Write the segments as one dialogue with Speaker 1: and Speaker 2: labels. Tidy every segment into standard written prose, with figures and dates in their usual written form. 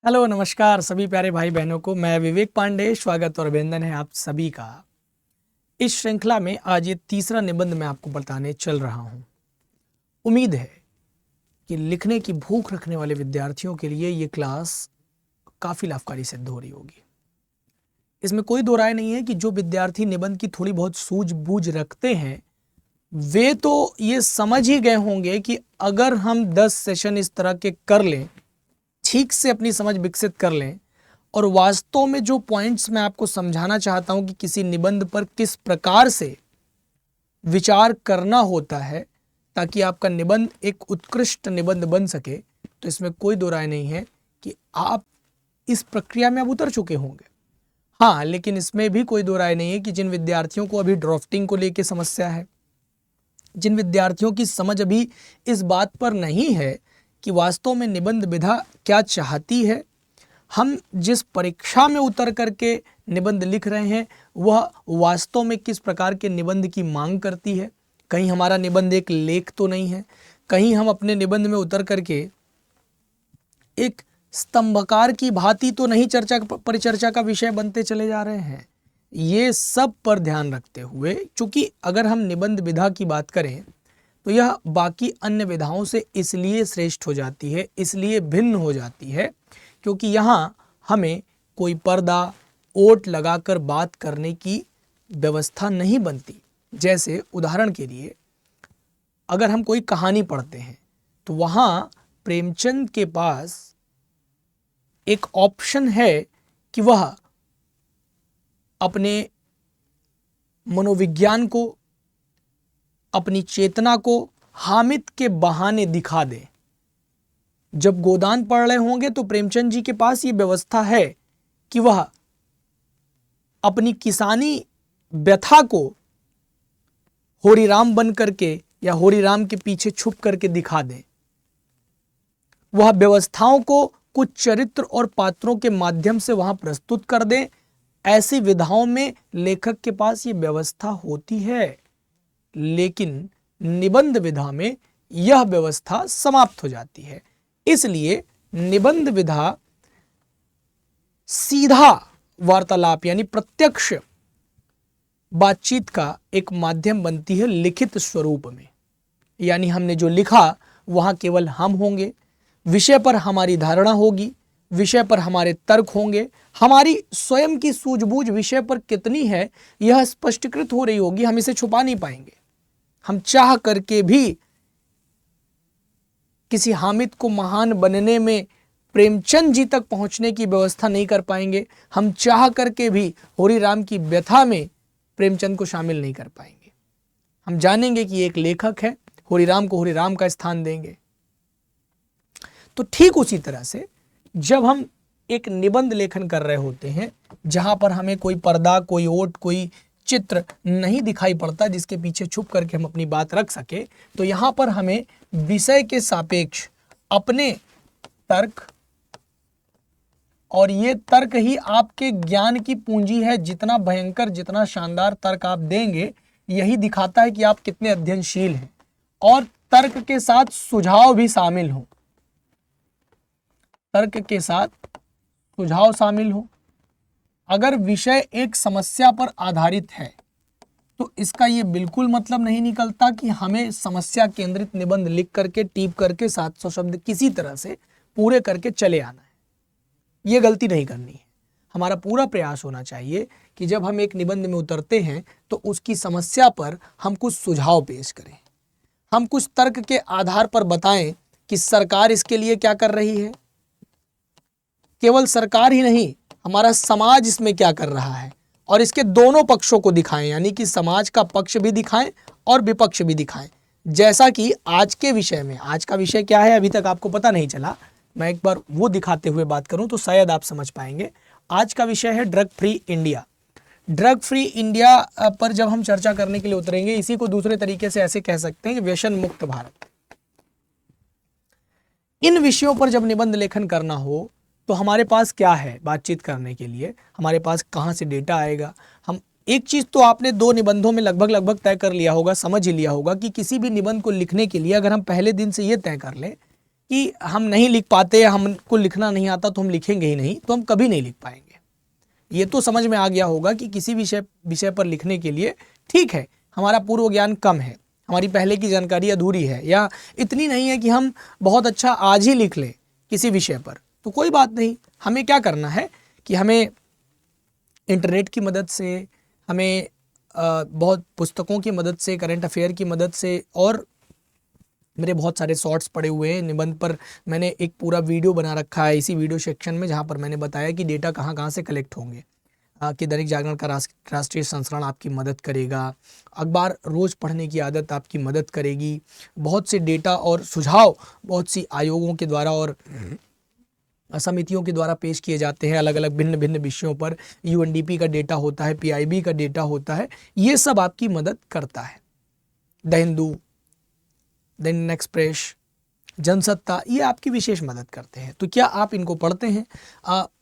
Speaker 1: Hello नमस्कार सभी प्यारे भाई बहनों को। मैं विवेक पांडे, स्वागत और अभिनंदन है आप सभी का। इस श्रृंखला में आज ये तीसरा निबंध मैं आपको बताने चल रहा हूं। उम्मीद है कि लिखने की भूख रखने वाले विद्यार्थियों के लिए ये क्लास काफ़ी लाभकारी सिद्ध हो रही होगी। इसमें कोई दो राय नहीं है कि जो विद्यार्थी निबंध की थोड़ी बहुत सूझबूझ रखते हैं वे तो ये समझ ही गए होंगे कि अगर हम 10 सेशन इस तरह के कर लें, ठीक से अपनी समझ विकसित कर लें और वास्तव में जो पॉइंट्स मैं आपको समझाना चाहता हूं कि किसी निबंध पर किस प्रकार से विचार करना होता है ताकि आपका निबंध एक उत्कृष्ट निबंध बन सके, तो इसमें कोई दो राय नहीं है कि आप इस प्रक्रिया में अब उतर चुके होंगे। हाँ, लेकिन इसमें भी कोई दो राय नहीं है कि जिन विद्यार्थियों को अभी ड्राफ्टिंग को लेकर समस्या है, जिन विद्यार्थियों की समझ अभी इस बात पर नहीं है कि वास्तव में निबंध विधा क्या चाहती है, हम जिस परीक्षा में उतर करके निबंध लिख रहे हैं वह वास्तव में किस प्रकार के निबंध की मांग करती है, कहीं हमारा निबंध एक लेख तो नहीं है, कहीं हम अपने निबंध में उतर करके एक स्तंभकार की भांति तो नहीं परिचर्चा का विषय बनते चले जा रहे हैं। ये सब पर ध्यान रखते हुए, चूंकि अगर हम निबंध विधा की बात करें तो यह बाकी अन्य विधाओं से इसलिए श्रेष्ठ हो जाती है, इसलिए भिन्न हो जाती है क्योंकि यहाँ हमें कोई पर्दा ओट लगाकर बात करने की व्यवस्था नहीं बनती। जैसे उदाहरण के लिए अगर हम कोई कहानी पढ़ते हैं तो वहाँ प्रेमचंद के पास एक ऑप्शन है कि वह अपने मनोविज्ञान को, अपनी चेतना को हामिद के बहाने दिखा दे। जब गोदान पढ़ रहे होंगे तो प्रेमचंद जी के पास ये व्यवस्था है कि वह अपनी किसानी व्यथा को होरीराम बन करके या होरीराम के पीछे छुप करके दिखा दें। वह व्यवस्थाओं को कुछ चरित्र और पात्रों के माध्यम से वहां प्रस्तुत कर दें। ऐसी विधाओं में लेखक के पास ये व्यवस्था होती है, लेकिन निबंध विधा में यह व्यवस्था समाप्त हो जाती है। इसलिए निबंध विधा सीधा वार्तालाप यानी प्रत्यक्ष बातचीत का एक माध्यम बनती है लिखित स्वरूप में। यानी हमने जो लिखा वहां केवल हम होंगे, विषय पर हमारी धारणा होगी, विषय पर हमारे तर्क होंगे, हमारी स्वयं की सूझबूझ विषय पर कितनी है यह स्पष्टीकृत हो रही होगी, हम इसे छुपा नहीं पाएंगे। हम चाह करके भी किसी हामिद को महान बनने में प्रेमचंद जी तक पहुंचने की व्यवस्था नहीं कर पाएंगे। हम चाह करके भी होरीराम की व्यथा में प्रेमचंद को शामिल नहीं कर पाएंगे। हम जानेंगे कि एक लेखक है, होरीराम को होरीराम का स्थान देंगे। तो ठीक उसी तरह से जब हम एक निबंध लेखन कर रहे होते हैं जहां पर हमें कोई पर्दा, कोई ओट, कोई चित्र नहीं दिखाई पड़ता जिसके पीछे छुप करके हम अपनी बात रख सके, तो यहां पर हमें विषय के सापेक्ष अपने तर्क, और ये तर्क ही आपके ज्ञान की पूंजी है। जितना भयंकर, जितना शानदार तर्क आप देंगे यही दिखाता है कि आप कितने अध्ययनशील हैं। और तर्क के साथ सुझाव भी शामिल हो, तर्क के साथ सुझाव शामिल हो। अगर विषय एक समस्या पर आधारित है तो इसका ये बिल्कुल मतलब नहीं निकलता कि हमें समस्या केंद्रित निबंध लिख करके टीप करके 700 शब्द किसी तरह से पूरे करके चले आना है। ये गलती नहीं करनी है। हमारा पूरा प्रयास होना चाहिए कि जब हम एक निबंध में उतरते हैं तो उसकी समस्या पर हम कुछ सुझाव पेश करें, हम कुछ तर्क के आधार पर बताएं कि सरकार इसके लिए क्या कर रही है। केवल सरकार ही नहीं, हमारा समाज इसमें क्या कर रहा है, और इसके दोनों पक्षों को दिखाएं, यानी कि समाज का पक्ष भी दिखाएं और विपक्ष भी दिखाएं। जैसा कि आज के विषय में, आज का विषय क्या है अभी तक आपको पता नहीं चला, मैं एक बार वो दिखाते हुए बात करूं तो शायद आप समझ पाएंगे। आज का विषय है drug free India. Drug free India पर जब हम चर्चा करने के लिए उतरेंगे, इसी को दूसरे तरीके से ऐसे कह सकते हैं कि व्यसन मुक्त भारत। इन विषयों पर जब निबंध लेखन करना हो तो हमारे पास क्या है बातचीत करने के लिए, हमारे पास कहाँ से डेटा आएगा। हम एक चीज़ तो आपने दो निबंधों में लगभग तय कर लिया होगा, समझ ही लिया होगा कि किसी भी निबंध को लिखने के लिए अगर हम पहले दिन से ये तय कर लें कि हम नहीं लिख पाते, हमको लिखना नहीं आता तो हम लिखेंगे ही नहीं, तो हम कभी नहीं लिख पाएंगे। ये तो समझ में आ गया होगा कि किसी विषय पर लिखने के लिए ठीक है हमारा पूर्व ज्ञान कम है, हमारी पहले की जानकारी अधूरी है, या इतनी नहीं है कि हम बहुत अच्छा आज ही लिख लें किसी विषय पर, तो कोई बात नहीं। हमें क्या करना है कि हमें इंटरनेट की मदद से, हमें बहुत पुस्तकों की मदद से, करंट अफेयर की मदद से, और मेरे बहुत सारे शॉर्ट्स पड़े हुए हैं निबंध पर। मैंने एक पूरा वीडियो बना रखा है इसी वीडियो सेक्शन में, जहाँ पर मैंने बताया कि डेटा कहाँ कहाँ से कलेक्ट होंगे, कि दैनिक जागरण का राष्ट्रीय संस्करण आपकी मदद करेगा, अखबार रोज़ पढ़ने की आदत आपकी मदद करेगी, बहुत से डेटा और सुझाव बहुत सी आयोगों के द्वारा और समितियों के द्वारा पेश किए जाते हैं अलग अलग भिन्न भिन्न विषयों पर। यूएनडीपी का डेटा होता है, पीआईबी का डेटा होता है, ये सब आपकी मदद करता है। The Hindu, the Indian express, Jansatta, ये आपकी विशेष मदद करते हैं। तो क्या आप इनको पढ़ते हैं?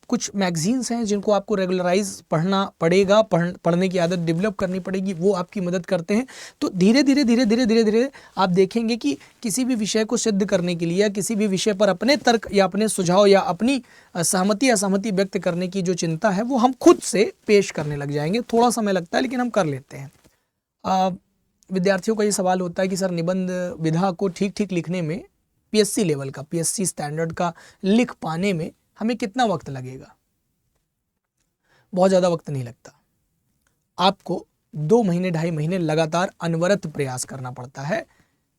Speaker 1: कुछ मैगजीन्स हैं जिनको आपको रेगुलराइज पढ़ना पड़ेगा, पढ़ने की आदत डेवलप करनी पड़ेगी, वो आपकी मदद करते हैं। तो धीरे धीरे आप देखेंगे कि किसी भी विषय को सिद्ध करने के लिए या किसी भी विषय पर अपने तर्क या अपने सुझाव या अपनी सहमति असहमति व्यक्त करने की जो चिंता है वो हम खुद से पेश करने लग जाएंगे। थोड़ा समय लगता है लेकिन हम कर लेते हैं। विद्यार्थियों का ये सवाल होता है कि सर निबंध विधा को ठीक ठीक लिखने में, पीएससी लेवल का, पीएससी स्टैंडर्ड का लिख पाने में हमें कितना वक्त लगेगा? बहुत ज़्यादा वक्त नहीं लगता। आपको 2 महीने 2.5 महीने लगातार अनवरत प्रयास करना पड़ता है।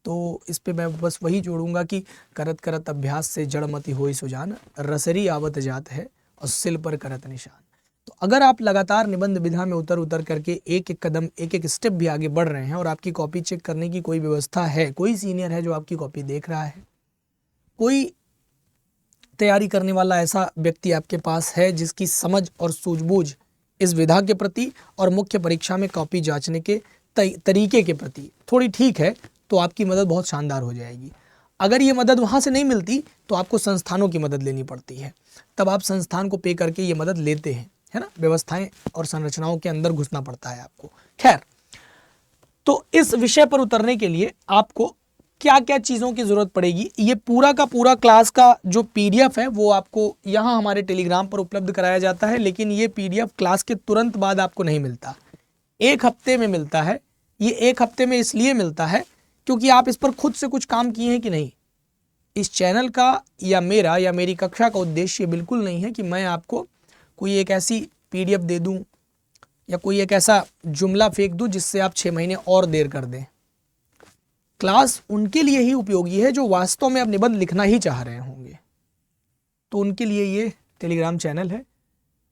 Speaker 1: तो इस पे मैं बस वही जोड़ूंगा कि करत करत अभ्यास से जड़मति होई सुजान, रसरी आवत जात है और सिल पर करत निशान। तो अगर आप लगातार निबंध विधा में उतर करके एक एक कदम, एक एक स्टेप भी आगे बढ़ रहे हैं और आपकी कॉपी चेक करने की कोई व्यवस्था है, कोई सीनियर है जो आपकी कॉपी देख रहा है, कोई तैयारी करने वाला ऐसा व्यक्ति आपके पास है जिसकी समझ और सूझबूझ इस विधा के प्रति और मुख्य परीक्षा में कॉपी जांचने के तरीके के प्रति थोड़ी ठीक है, तो आपकी मदद बहुत शानदार हो जाएगी। अगर ये मदद वहाँ से नहीं मिलती तो आपको संस्थानों की मदद लेनी पड़ती है, तब आप संस्थान को पे करके ये मदद लेते हैं, है ना। व्यवस्थाएं और संरचनाओं के अंदर घुसना पड़ता है आपको। खैर, तो इस विषय पर उतरने के लिए आपको क्या क्या चीज़ों की ज़रूरत पड़ेगी, ये पूरा का पूरा क्लास का जो पीडीएफ है वो आपको यहाँ हमारे टेलीग्राम पर उपलब्ध कराया जाता है। लेकिन ये पीडीएफ क्लास के तुरंत बाद आपको नहीं मिलता, 1 हफ्ते में मिलता है। ये 1 हफ्ते में इसलिए मिलता है क्योंकि आप इस पर खुद से कुछ काम किए हैं कि नहीं। इस चैनल का या मेरा या मेरी कक्षा का उद्देश्य बिल्कुल नहीं है कि मैं आपको कोई एक ऐसी पीडीएफ दे दूँ या कोई एक ऐसा जुमला फेंक दूँ जिससे आप 6 महीने और देर कर दें। क्लास उनके लिए ही उपयोगी है जो वास्तव में अब निबंध लिखना ही चाह रहे होंगे, तो उनके लिए ये टेलीग्राम चैनल है।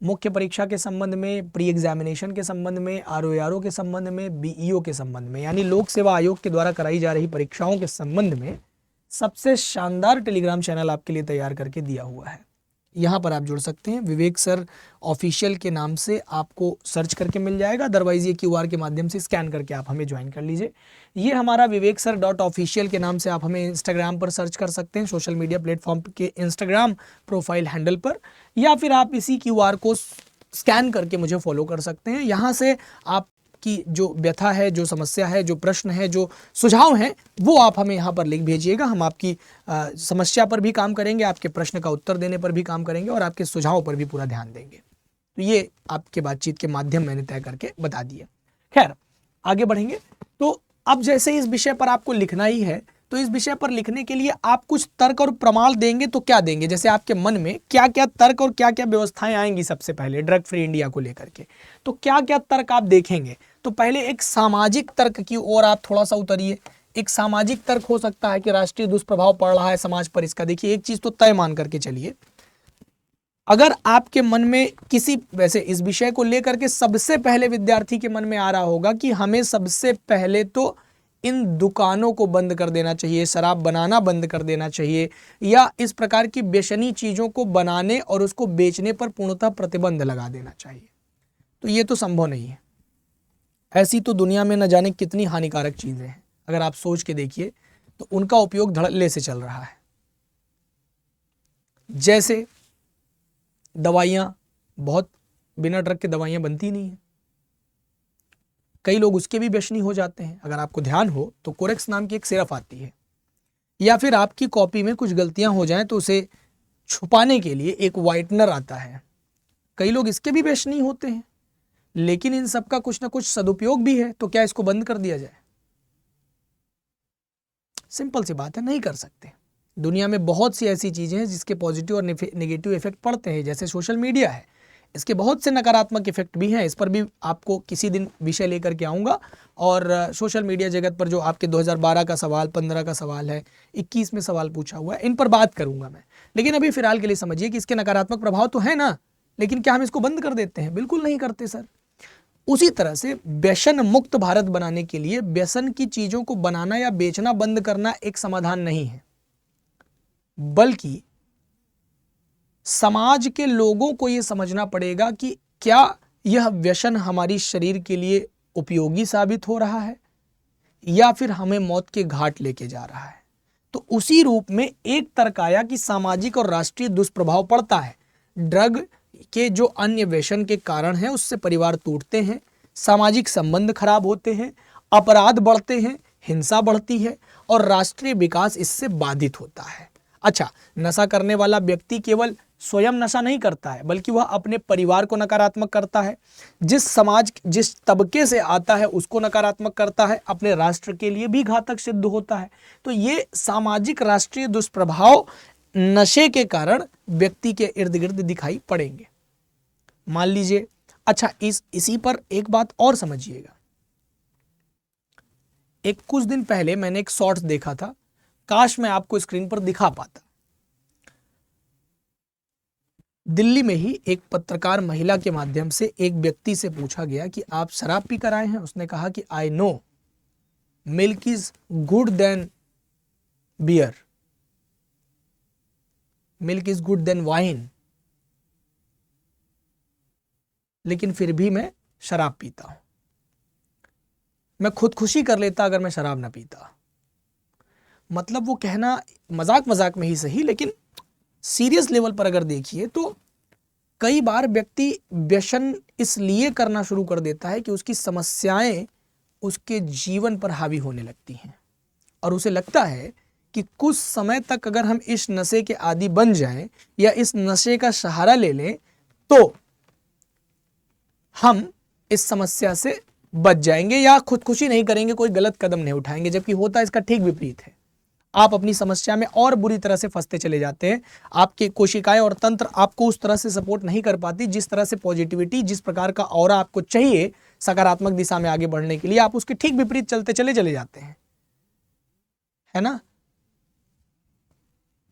Speaker 1: मुख्य परीक्षा के संबंध में, प्री एग्जामिनेशन के संबंध में, आरओ के संबंध में, बीईओ के संबंध में, यानी लोक सेवा आयोग के द्वारा कराई जा रही परीक्षाओं के संबंध में सबसे शानदार टेलीग्राम चैनल आपके लिए तैयार करके दिया हुआ है। यहाँ पर आप जुड़ सकते हैं, विवेक सर ऑफिशियल के नाम से आपको सर्च करके मिल जाएगा। अदरवाइज ये क्यूआर के माध्यम से स्कैन करके आप हमें ज्वाइन कर लीजिए। ये हमारा विवेक सर .ऑफिशियल के नाम से आप हमें इंस्टाग्राम पर सर्च कर सकते हैं, सोशल मीडिया प्लेटफॉर्म के इंस्टाग्राम प्रोफाइल हैंडल पर, या फिर आप इसी क्यूआर को स्कैन करके मुझे फॉलो कर सकते हैं। यहाँ से आप की जो व्यथा है, जो समस्या है, जो प्रश्न है, जो सुझाव हैं, वो आप हमें यहाँ पर लिख भेजिएगा। हम आपकी समस्या पर भी काम करेंगे, आपके प्रश्न का उत्तर देने पर भी काम करेंगे और आपके सुझाव पर भी पूरा ध्यान देंगे। तो ये आपके बातचीत के माध्यम मैंने तय करके बता दिए। खैर, आगे बढ़ेंगे। तो अब जैसे इस विषय पर आपको लिखना ही है, तो इस विषय पर लिखने के लिए आप कुछ तर्क और प्रमाण देंगे। तो क्या देंगे? जैसे आपके मन में क्या क्या तर्क और क्या क्या व्यवस्थाएं आएंगी सबसे पहले ड्रग फ्री इंडिया को लेकर के, तो क्या क्या तर्क आप देखेंगे? तो पहले एक सामाजिक तर्क की ओर आप थोड़ा सा उतरिए। एक सामाजिक तर्क हो सकता है कि राष्ट्रीय दुष्प्रभाव पड़ रहा है समाज पर इसका। देखिए, एक चीज तो तय मान करके चलिए, अगर आपके मन में किसी, वैसे इस विषय को लेकर के सबसे पहले विद्यार्थी के मन में आ रहा होगा कि हमें सबसे पहले तो इन दुकानों को बंद कर देना चाहिए, शराब बनाना बंद कर देना चाहिए, या इस प्रकार की बेशनी चीज़ों को बनाने और उसको बेचने पर पूर्णतः प्रतिबंध लगा देना चाहिए। तो ये तो संभव नहीं है। ऐसी तो दुनिया में न जाने कितनी हानिकारक चीज़ें हैं, अगर आप सोच के देखिए तो उनका उपयोग धड़ल्ले से चल रहा है। जैसे दवाइयाँ, बहुत बिना ड्रग के दवाइयाँ बनती नहीं हैं, कई लोग उसके भी व्यसनी हो जाते हैं। अगर आपको ध्यान हो तो कोरेक्स नाम की एक सिरप आती है, या फिर आपकी कॉपी में कुछ गलतियां हो जाएं तो उसे छुपाने के लिए एक वाइटनर आता है। कई लोग इसके भी व्यसनी होते हैं, लेकिन इन सब का कुछ ना कुछ सदुपयोग भी है। तो क्या इसको बंद कर दिया जाए? सिंपल सी बात है, नहीं कर सकते। दुनिया में बहुत सी ऐसी चीजें हैं जिसके पॉजिटिव और नेगेटिव इफेक्ट पड़ते हैं, जैसे सोशल मीडिया है, इसके बहुत से नकारात्मक इफेक्ट भी हैं। इस पर भी आपको किसी दिन विषय लेकर के आऊँगा। और सोशल मीडिया जगत पर जो आपके 2012 का सवाल, 15 का सवाल है, 21 में सवाल पूछा हुआ है, इन पर बात करूँगा मैं। लेकिन अभी फिलहाल के लिए समझिए कि इसके नकारात्मक प्रभाव तो है ना, लेकिन क्या हम इसको बंद कर देते हैं? बिल्कुल नहीं करते सर। उसी तरह से व्यसन मुक्त भारत बनाने के लिए व्यसन की चीज़ों को बनाना या बेचना बंद करना एक समाधान नहीं है, बल्कि समाज के लोगों को यह समझना पड़ेगा कि क्या यह व्यसन हमारी शरीर के लिए उपयोगी साबित हो रहा है या फिर हमें मौत के घाट लेके जा रहा है। तो उसी रूप में एक तर्क आया कि सामाजिक और राष्ट्रीय दुष्प्रभाव पड़ता है। ड्रग के जो अन्य व्यसन के कारण हैं उससे परिवार टूटते हैं, सामाजिक संबंध खराब होते हैं, अपराध बढ़ते हैं, हिंसा बढ़ती है और राष्ट्रीय विकास इससे बाधित होता है। अच्छा, नशा करने वाला व्यक्ति केवल स्वयं नशा नहीं करता है, बल्कि वह अपने परिवार को नकारात्मक करता है, जिस समाज, जिस तबके से आता है उसको नकारात्मक करता है, अपने राष्ट्र के लिए भी घातक सिद्ध होता है। तो ये सामाजिक राष्ट्रीय दुष्प्रभाव नशे के कारण व्यक्ति के इर्द गिर्द दिखाई पड़ेंगे। मान लीजिए, अच्छा इसी पर एक बात और समझिएगा। एक कुछ दिन पहले मैंने एक शॉर्ट्स देखा था, काश मैं आपको स्क्रीन पर दिखा पाता। दिल्ली में ही एक पत्रकार महिला के माध्यम से एक व्यक्ति से पूछा गया कि आप शराब पी कर आए हैं। उसने कहा कि I know milk is good then beer, milk is good then wine, लेकिन फिर भी मैं शराब पीता हूं। मैं खुदकुशी कर लेता अगर मैं शराब ना पीता। मतलब वो कहना मजाक मजाक में ही सही, लेकिन सीरियस लेवल पर अगर देखिए तो कई बार व्यक्ति व्यसन इसलिए करना शुरू कर देता है कि उसकी समस्याएं उसके जीवन पर हावी होने लगती हैं और उसे लगता है कि कुछ समय तक अगर हम इस नशे के आदी बन जाएं या इस नशे का सहारा ले लें तो हम इस समस्या से बच जाएंगे या खुदकुशी नहीं करेंगे, कोई गलत कदम नहीं उठाएंगे, जबकि होता इसका ठीक विपरीत है। आप अपनी समस्या में और बुरी तरह से फंसते चले जाते हैं। आपकी कोशिकाएं और तंत्र आपको उस तरह से सपोर्ट नहीं कर पाती, जिस तरह से पॉजिटिविटी, जिस प्रकार का ऑरा आपको चाहिए सकारात्मक दिशा में आगे बढ़ने के लिए, आप उसके ठीक विपरीत चलते चले जाते हैं, है ना।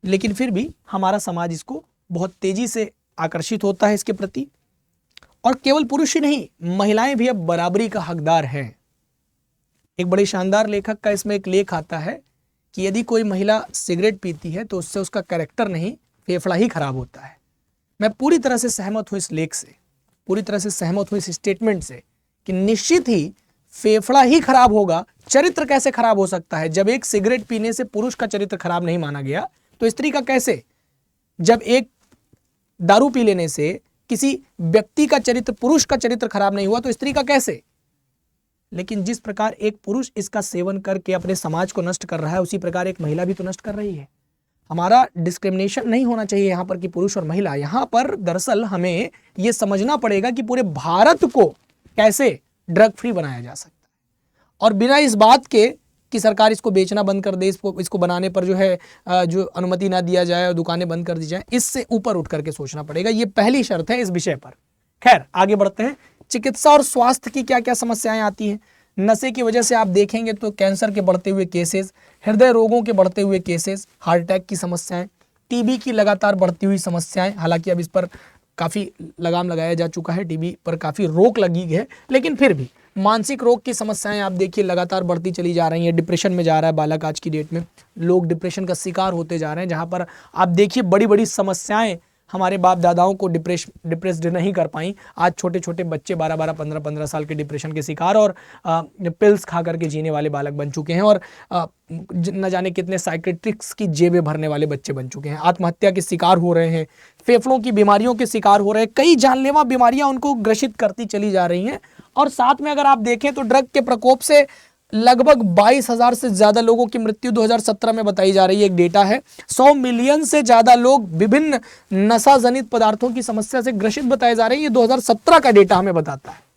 Speaker 1: लेकिन फिर भी हमारा समाज इसको बहुत तेजी से आकर्षित होता है इसके प्रति। और केवल पुरुष ही नहीं, महिलाएं भी अब बराबरी का हकदार हैं। एक बड़े शानदार लेखक का इसमें एक लेख आता है कि यदि कोई महिला सिगरेट पीती है तो उससे उसका कैरेक्टर नहीं, फेफड़ा ही खराब होता है। मैं पूरी तरह से सहमत हूं इस लेख से, पूरी तरह से सहमत हूं इस स्टेटमेंट से कि निश्चित ही फेफड़ा ही खराब होगा। चरित्र कैसे खराब हो सकता है? जब एक सिगरेट पीने से पुरुष का चरित्र खराब नहीं माना गया तो स्त्री का कैसे? जब एक दारू पी लेने से किसी व्यक्ति का चरित्र, पुरुष का चरित्र खराब नहीं हुआ तो स्त्री का कैसे? लेकिन जिस प्रकार एक पुरुष इसका सेवन करके अपने समाज को नष्ट कर रहा है, उसी प्रकार एक महिला भी तो नष्ट कर रही है। हमारा डिस्क्रिमिनेशन नहीं होना चाहिए यहाँ पर कि पुरुष और महिला। यहाँ पर दरअसल हमें यह समझना पड़ेगा कि पूरे भारत को कैसे ड्रग फ्री बनाया जा सकता है और बिना इस बात के कि सरकार इसको बेचना बंद कर दे, इसको बनाने पर जो है जो अनुमति ना दिया जाए और दुकानें बंद कर दी जाए, इससे ऊपर उठ करके सोचना पड़ेगा। ये पहली शर्त है इस विषय पर। खैर, आगे बढ़ते हैं। चिकित्सा और स्वास्थ्य की क्या क्या समस्याएं आती हैं नशे की वजह से? आप देखेंगे तो कैंसर के बढ़ते हुए केसेस, हृदय रोगों के बढ़ते हुए केसेस, हार्ट अटैक की समस्याएं, टीबी की लगातार बढ़ती हुई समस्याएं। हालांकि अब इस पर काफ़ी लगाम लगाया जा चुका है, टीबी पर काफ़ी रोक लगी है, लेकिन फिर भी मानसिक रोग की समस्याएं आप देखिए लगातार बढ़ती चली जा रही हैं। डिप्रेशन में जा रहा है बालक, आज की डेट में लोग डिप्रेशन का शिकार होते जा रहे हैं, जहां पर आप देखिए बड़ी बड़ी समस्याएं हमारे बाप दादाओं को डिप्रेस्ड नहीं कर पाई। आज छोटे छोटे बच्चे 12-12, 15-15 साल के डिप्रेशन के शिकार और पिल्स खा करके जीने वाले बालक बन चुके हैं और न जाने कितने साइकेट्रिक्स की जेबें भरने वाले बच्चे बन चुके हैं। आत्महत्या के शिकार हो रहे हैं, फेफड़ों की बीमारियों के शिकार हो रहे हैं, कई जानलेवा बीमारियां उनको ग्रसित करती चली जा रही हैं। और साथ में अगर आप देखें तो ड्रग के प्रकोप से लगभग 22,000 से ज्यादा लोगों की मृत्यु 2017 में बताई जा रही है। एक डेटा है 100 मिलियन से ज्यादा लोग विभिन्न नशा जनित पदार्थों की समस्या से ग्रसित बताए जा रहे हैं। ये 2017 का डेटा हमें बताता है।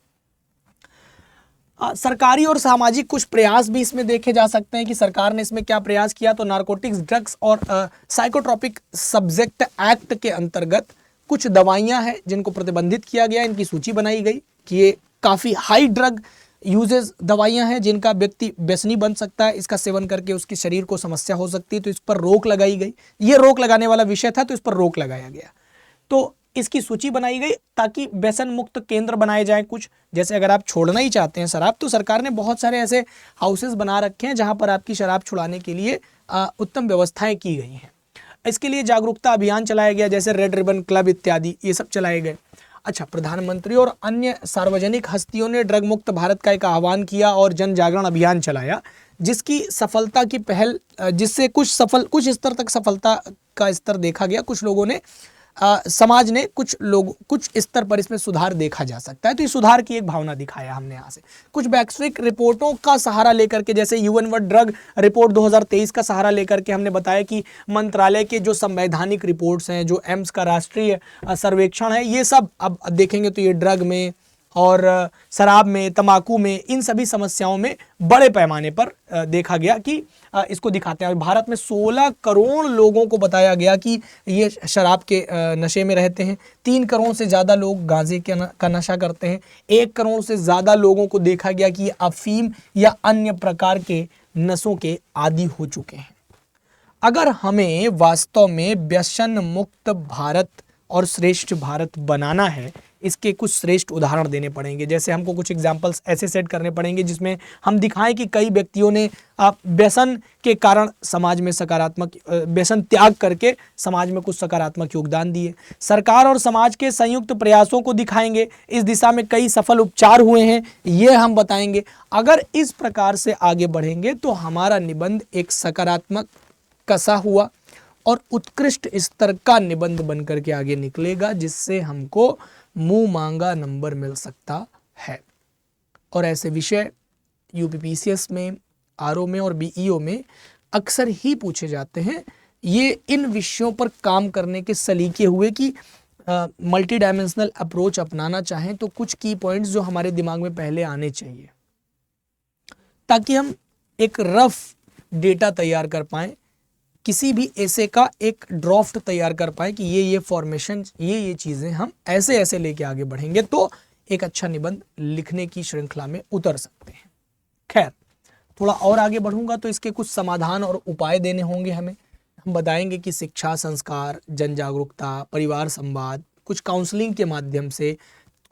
Speaker 1: सरकारी और सामाजिक कुछ प्रयास भी इसमें देखे जा सकते हैं कि सरकार ने इसमें क्या प्रयास किया। तो नारकोटिक्स, ड्रग्स और साइकोट्रोपिक सब्जेक्ट एक्ट के अंतर्गत कुछ दवाइयां हैं जिनको प्रतिबंधित किया गया, इनकी सूची बनाई गई कि ये काफ़ी हाई ड्रग यूजेस दवाइयां हैं जिनका व्यक्ति व्यसनी बन सकता है, इसका सेवन करके उसके शरीर को समस्या हो सकती है। तो इस पर रोक लगाई गई। ये रोक लगाने वाला विषय था तो इस पर रोक लगाया गया। तो इसकी सूची बनाई गई ताकि व्यसन मुक्त केंद्र बनाए जाएं। कुछ जैसे अगर आप छोड़ना ही चाहते हैं शराब, तो सरकार ने बहुत सारे ऐसे हाउसेस बना रखे हैं जहां पर आपकी शराब छुड़ाने के लिए उत्तम व्यवस्थाएं की गई हैं। इसके लिए जागरूकता अभियान चलाया गया, जैसे रेड रिबन क्लब इत्यादि, ये सब चलाए गए। अच्छा, प्रधानमंत्री और अन्य सार्वजनिक हस्तियों ने ड्रग मुक्त भारत का एक आह्वान किया और जन जागरण अभियान चलाया, जिसकी सफलता की पहल, जिससे कुछ स्तर तक सफलता का स्तर देखा गया। कुछ लोगों ने समाज ने कुछ स्तर पर इसमें सुधार देखा जा सकता है। तो ये सुधार की एक भावना दिखाया हमने यहाँ से। कुछ वैश्विक रिपोर्टों का सहारा लेकर के, जैसे यूएन वर्ल्ड ड्रग रिपोर्ट 2023 का सहारा लेकर के हमने बताया कि मंत्रालय के जो संवैधानिक रिपोर्ट्स हैं, जो एम्स का राष्ट्रीय सर्वेक्षण है, ये सब अब देखेंगे तो ये ड्रग में और शराब में, तंबाकू में, इन सभी समस्याओं में बड़े पैमाने पर देखा गया कि इसको दिखाते हैं। भारत में 16 करोड़ लोगों को बताया गया कि ये शराब के नशे में रहते हैं। 3 करोड़ से ज़्यादा लोग गांजे का नशा करते हैं। 1 करोड़ से ज़्यादा लोगों को देखा गया कि ये अफीम या अन्य प्रकार के नशों के आदी हो चुके हैं। अगर हमें वास्तव में व्यसन मुक्त भारत और श्रेष्ठ भारत बनाना है, इसके कुछ श्रेष्ठ उदाहरण देने पड़ेंगे। जैसे हमको कुछ एग्जाम्पल्स ऐसे सेट करने पड़ेंगे जिसमें हम दिखाएं कि कई व्यक्तियों ने व्यसन के कारण समाज में सकारात्मक, व्यसन त्याग करके समाज में कुछ सकारात्मक योगदान दिए। सरकार और समाज के संयुक्त प्रयासों को दिखाएंगे, इस दिशा में कई सफल उपचार हुए हैं, ये हम बताएंगे। अगर इस प्रकार से आगे बढ़ेंगे तो हमारा निबंध एक सकारात्मक, कसा हुआ और उत्कृष्ट स्तर का निबंध बनकर के आगे निकलेगा, जिससे हमको मुंह मांगा नंबर मिल सकता है। और ऐसे विषय यूपीपीसीएस में, आरओ में और बीईओ में अक्सर ही पूछे जाते हैं। ये इन विषयों पर काम करने के सलीके हुए कि मल्टी डायमेंशनल अप्रोच अपनाना चाहें तो कुछ की पॉइंट्स जो हमारे दिमाग में पहले आने चाहिए, ताकि हम एक रफ डेटा तैयार कर पाएं, किसी भी ऐसे का एक ड्राफ्ट तैयार कर पाए कि ये फॉर्मेशन, ये चीज़ें हम ऐसे ऐसे लेके आगे बढ़ेंगे तो एक अच्छा निबंध लिखने की श्रृंखला में उतर सकते हैं। खैर, थोड़ा और आगे बढ़ूंगा तो इसके कुछ समाधान और उपाय देने होंगे हमें। हम बताएंगे कि शिक्षा, संस्कार, जन जागरूकता, परिवार संवाद, कुछ काउंसलिंग के माध्यम से,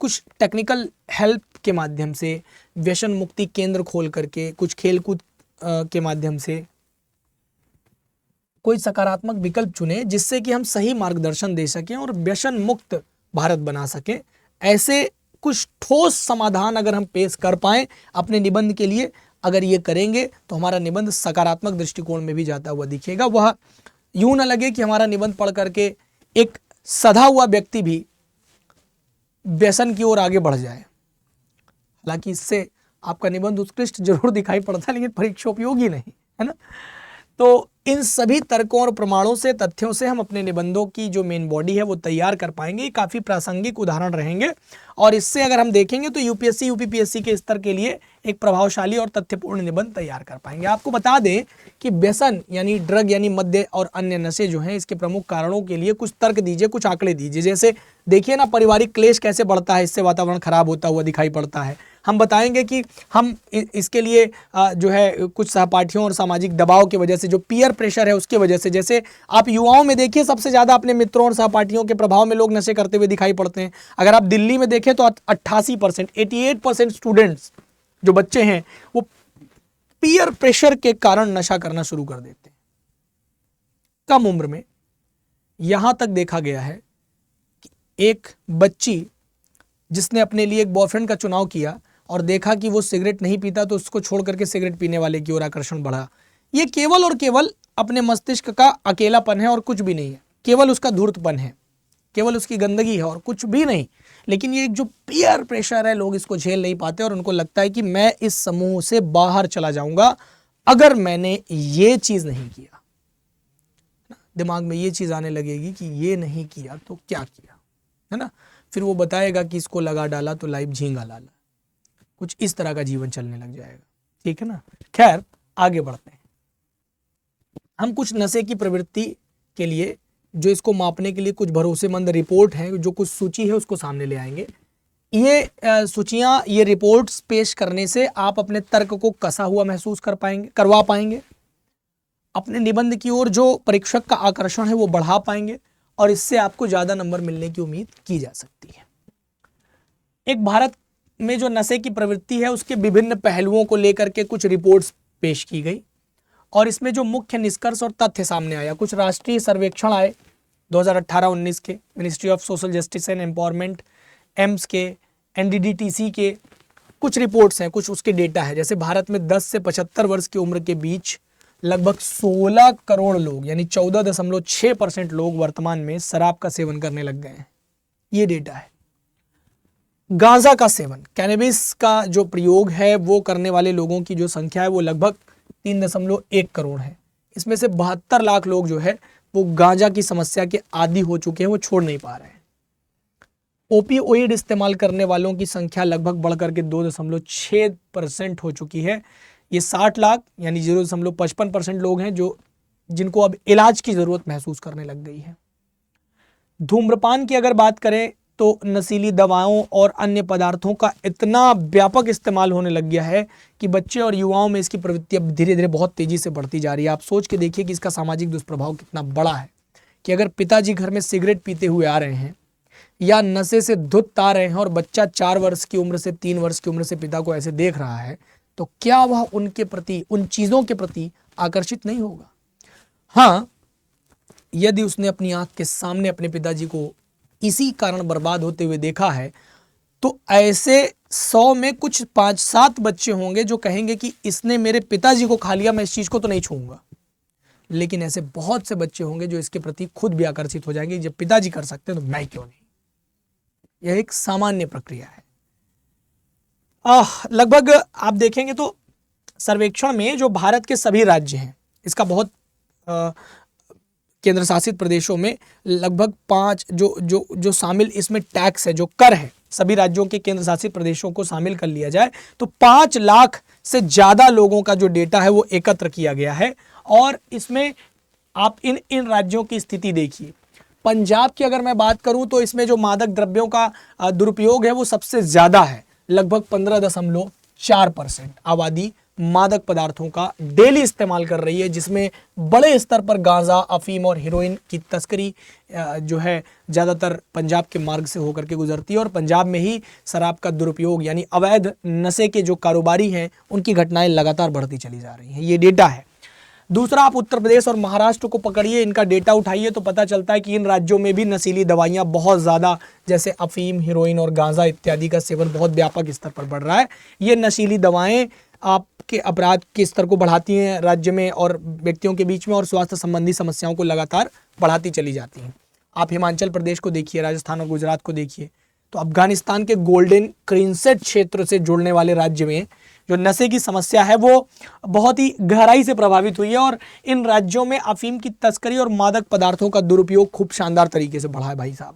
Speaker 1: कुछ टेक्निकल हेल्प के माध्यम से, व्यसन मुक्ति केंद्र खोल करके, कुछ खेलकूद के माध्यम से कोई सकारात्मक विकल्प चुने जिससे कि हम सही मार्गदर्शन दे सकें और व्यसन मुक्त भारत बना सकें। ऐसे कुछ ठोस समाधान अगर हम पेश कर पाएं अपने निबंध के लिए, अगर ये करेंगे तो हमारा निबंध सकारात्मक दृष्टिकोण में भी जाता हुआ दिखेगा। वह यूं ना लगे कि हमारा निबंध पढ़ करके एक सधा हुआ व्यक्ति भी व्यसन की ओर आगे बढ़ जाए। हालांकि इससे आपका निबंध उत्कृष्ट जरूर दिखाई पड़ता है, लेकिन परीक्षा उपयोगी नहीं, है ना। तो इन सभी तर्कों और प्रमाणों से, तथ्यों से हम अपने निबंधों की जो मेन बॉडी है वो तैयार कर पाएंगे। काफ़ी प्रासंगिक उदाहरण रहेंगे और इससे अगर हम देखेंगे तो यूपीएससी, यूपीपीएससी के स्तर के लिए एक प्रभावशाली और तथ्यपूर्ण निबंध तैयार कर पाएंगे। आपको बता दें कि व्यसन यानी ड्रग यानी मद्य और अन्य नशे जो हैं, इसके प्रमुख कारणों के लिए कुछ तर्क दीजिए, कुछ आंकड़े दीजिए। जैसे देखिए ना, पारिवारिक क्लेश कैसे बढ़ता है, इससे वातावरण खराब होता हुआ दिखाई पड़ता है। हम बताएंगे कि हम इसके लिए जो है कुछ सहपाठियों और सामाजिक दबाव की वजह से, जो पीयर प्रेशर है उसकी वजह से, जैसे आप युवाओं में देखिए सबसे ज़्यादा अपने मित्रों और सहपाठियों के प्रभाव में लोग नशे करते हुए दिखाई पड़ते हैं। अगर आप दिल्ली में देखें तो 88%, 88% स्टूडेंट्स जो बच्चे हैं वो पीयर प्रेशर के कारण नशा करना शुरू कर देते हैं कम उम्र में। यहां तक देखा गया है कि एक बच्ची जिसने अपने लिए एक बॉयफ्रेंड का चुनाव किया और देखा कि वो सिगरेट नहीं पीता तो उसको छोड़ करके सिगरेट पीने वाले की ओर आकर्षण बढ़ा। ये केवल और केवल अपने मस्तिष्क का अकेलापन है और कुछ भी नहीं है, केवल उसका धूर्तपन है। केवल उसकी गंदगी है और कुछ भी नहीं। लेकिन ये एक जो पीयर प्रेशर है, लोग इसको झेल नहीं पाते और उनको लगता है कि मैं इस समूह से बाहर चला जाऊंगा अगर मैंने ये चीज नहीं किया। दिमाग में ये चीज आने लगेगी कि ये नहीं किया तो क्या किया, है ना। फिर वो बताएगा कि इसको लगा डाला तो लाइव झींगा लाला, कुछ इस तरह का जीवन चलने लग जाएगा। ठीक है ना। खैर आगे बढ़ते हैं। हम कुछ नशे की प्रवृत्ति के लिए, जो इसको मापने के लिए कुछ भरोसेमंद रिपोर्ट है, जो कुछ सूची है उसको सामने ले आएंगे। ये सूचियां, ये रिपोर्ट्स पेश करने से आप अपने तर्क को कसा हुआ महसूस करवा पाएंगे। अपने निबंध की ओर जो परीक्षक का आकर्षण है वो बढ़ा पाएंगे और इससे आपको ज्यादा नंबर मिलने की उम्मीद की जा सकती है। एक भारत में जो नशे की प्रवृत्ति है उसके विभिन्न पहलुओं को लेकर के कुछ रिपोर्ट्स पेश की गई और इसमें जो मुख्य निष्कर्ष और तथ्य सामने आया, कुछ राष्ट्रीय सर्वेक्षण आए 2018-19 के, ministry of social justice and empowerment, AIIMS के, एनडीडीटीसी के कुछ रिपोर्ट्स हैं, कुछ उसके डेटा है। जैसे भारत में 10 से 75 वर्ष की उम्र के बीच लगभग 16 करोड़ लोग यानी 14.6% लोग वर्तमान में शराब का सेवन करने लग गए हैं। ये डेटा है। गांजा का सेवन, कैनबिस का जो प्रयोग है वो करने वाले लोगों की जो संख्या है वो लगभग 3.1 करोड़ है। इसमें से 72 लाख लोग जो है वो गांजा की समस्या के आदी हो चुके हैं, वो छोड़ नहीं पा रहे हैं। ओपियोइड इस्तेमाल करने वालों की संख्या लगभग बढ़कर के 2.6% हो चुकी है। ये 60 लाख यानी 0.55% लोग हैं जो जिनको अब इलाज की जरूरत महसूस करने लग गई है। धूम्रपान की अगर बात करें तो नशीली दवाओं और अन्य पदार्थों का इतना व्यापक इस्तेमाल होने लग गया है कि बच्चे और युवाओं में इसकी प्रवृत्ति अब धीरे धीरे बहुत तेजी से बढ़ती जा रही है। आप सोच के देखिए कि इसका सामाजिक दुष्प्रभाव कितना बड़ा है कि अगर पिताजी घर में सिगरेट पीते हुए आ रहे हैं या नशे से धुत आ रहे हैं और बच्चा 4 वर्ष की उम्र से 3 वर्ष की उम्र से पिता को ऐसे देख रहा है, तो क्या वह उनके प्रति, उन चीजों के प्रति आकर्षित नहीं होगा? हाँ, यदि उसने अपनी आंख के सामने अपने पिताजी को इसी कारण बर्बाद होते हुए देखा है तो ऐसे 100 में कुछ 5-7 बच्चे होंगे जो कहेंगे कि इसने मेरे पिताजी को खा लिया, मैं इस चीज को तो नहीं छूऊंगा। लेकिन ऐसे बहुत से बच्चे होंगे जो इसके प्रति खुद भी आकर्षित हो जाएंगे, जब पिताजी कर सकते हैं तो मैं क्यों नहीं। यह एक सामान्य प्रक्रिया है। लगभग आप देखेंगे तो सर्वेक्षण में जो भारत के सभी राज्य हैं, इसका बहुत केंद्र शासित प्रदेशों में लगभग 5 जो शामिल इसमें टैक्स है, जो कर है, सभी राज्यों के केंद्र शासित प्रदेशों को शामिल कर लिया जाए तो 5 लाख से ज्यादा लोगों का जो डेटा है वो एकत्र किया गया है। और इसमें आप इन राज्यों की स्थिति देखिए। पंजाब की अगर मैं बात करूं तो इसमें जो मादक द्रव्यों का दुरुपयोग है वो सबसे ज्यादा है, लगभग 15.4% आबादी मादक पदार्थों का डेली इस्तेमाल कर रही है, जिसमें बड़े स्तर पर गांजा, अफीम और हेरोइन की तस्करी जो है ज़्यादातर पंजाब के मार्ग से होकर के गुजरती है और पंजाब में ही शराब का दुरुपयोग यानी अवैध नशे के जो कारोबारी हैं उनकी घटनाएं लगातार बढ़ती चली जा रही हैं। ये डेटा है। दूसरा, आप उत्तर प्रदेश और महाराष्ट्र को पकड़िए, इनका डेटा उठाइए तो पता चलता है कि इन राज्यों में भी नशीली दवाइयाँ बहुत ज़्यादा, जैसे अफीम, हेरोइन और गांजा इत्यादि का सेवन बहुत व्यापक स्तर पर बढ़ रहा है। ये नशीली दवाएं आपके अपराध के स्तर को बढ़ाती हैं राज्य में और व्यक्तियों के बीच में, और स्वास्थ्य संबंधी समस्याओं को लगातार बढ़ाती चली जाती हैं। आप हिमाचल प्रदेश को देखिए, राजस्थान और गुजरात को देखिए, तो अफगानिस्तान के गोल्डन क्रिंसेट क्षेत्र से जुड़ने वाले राज्य में जो नशे की समस्या है वो बहुत ही गहराई से प्रभावित हुई है और इन राज्यों में अफीम की तस्करी और मादक पदार्थों का दुरुपयोग खूब शानदार तरीके से बढ़ा है। भाई साहब,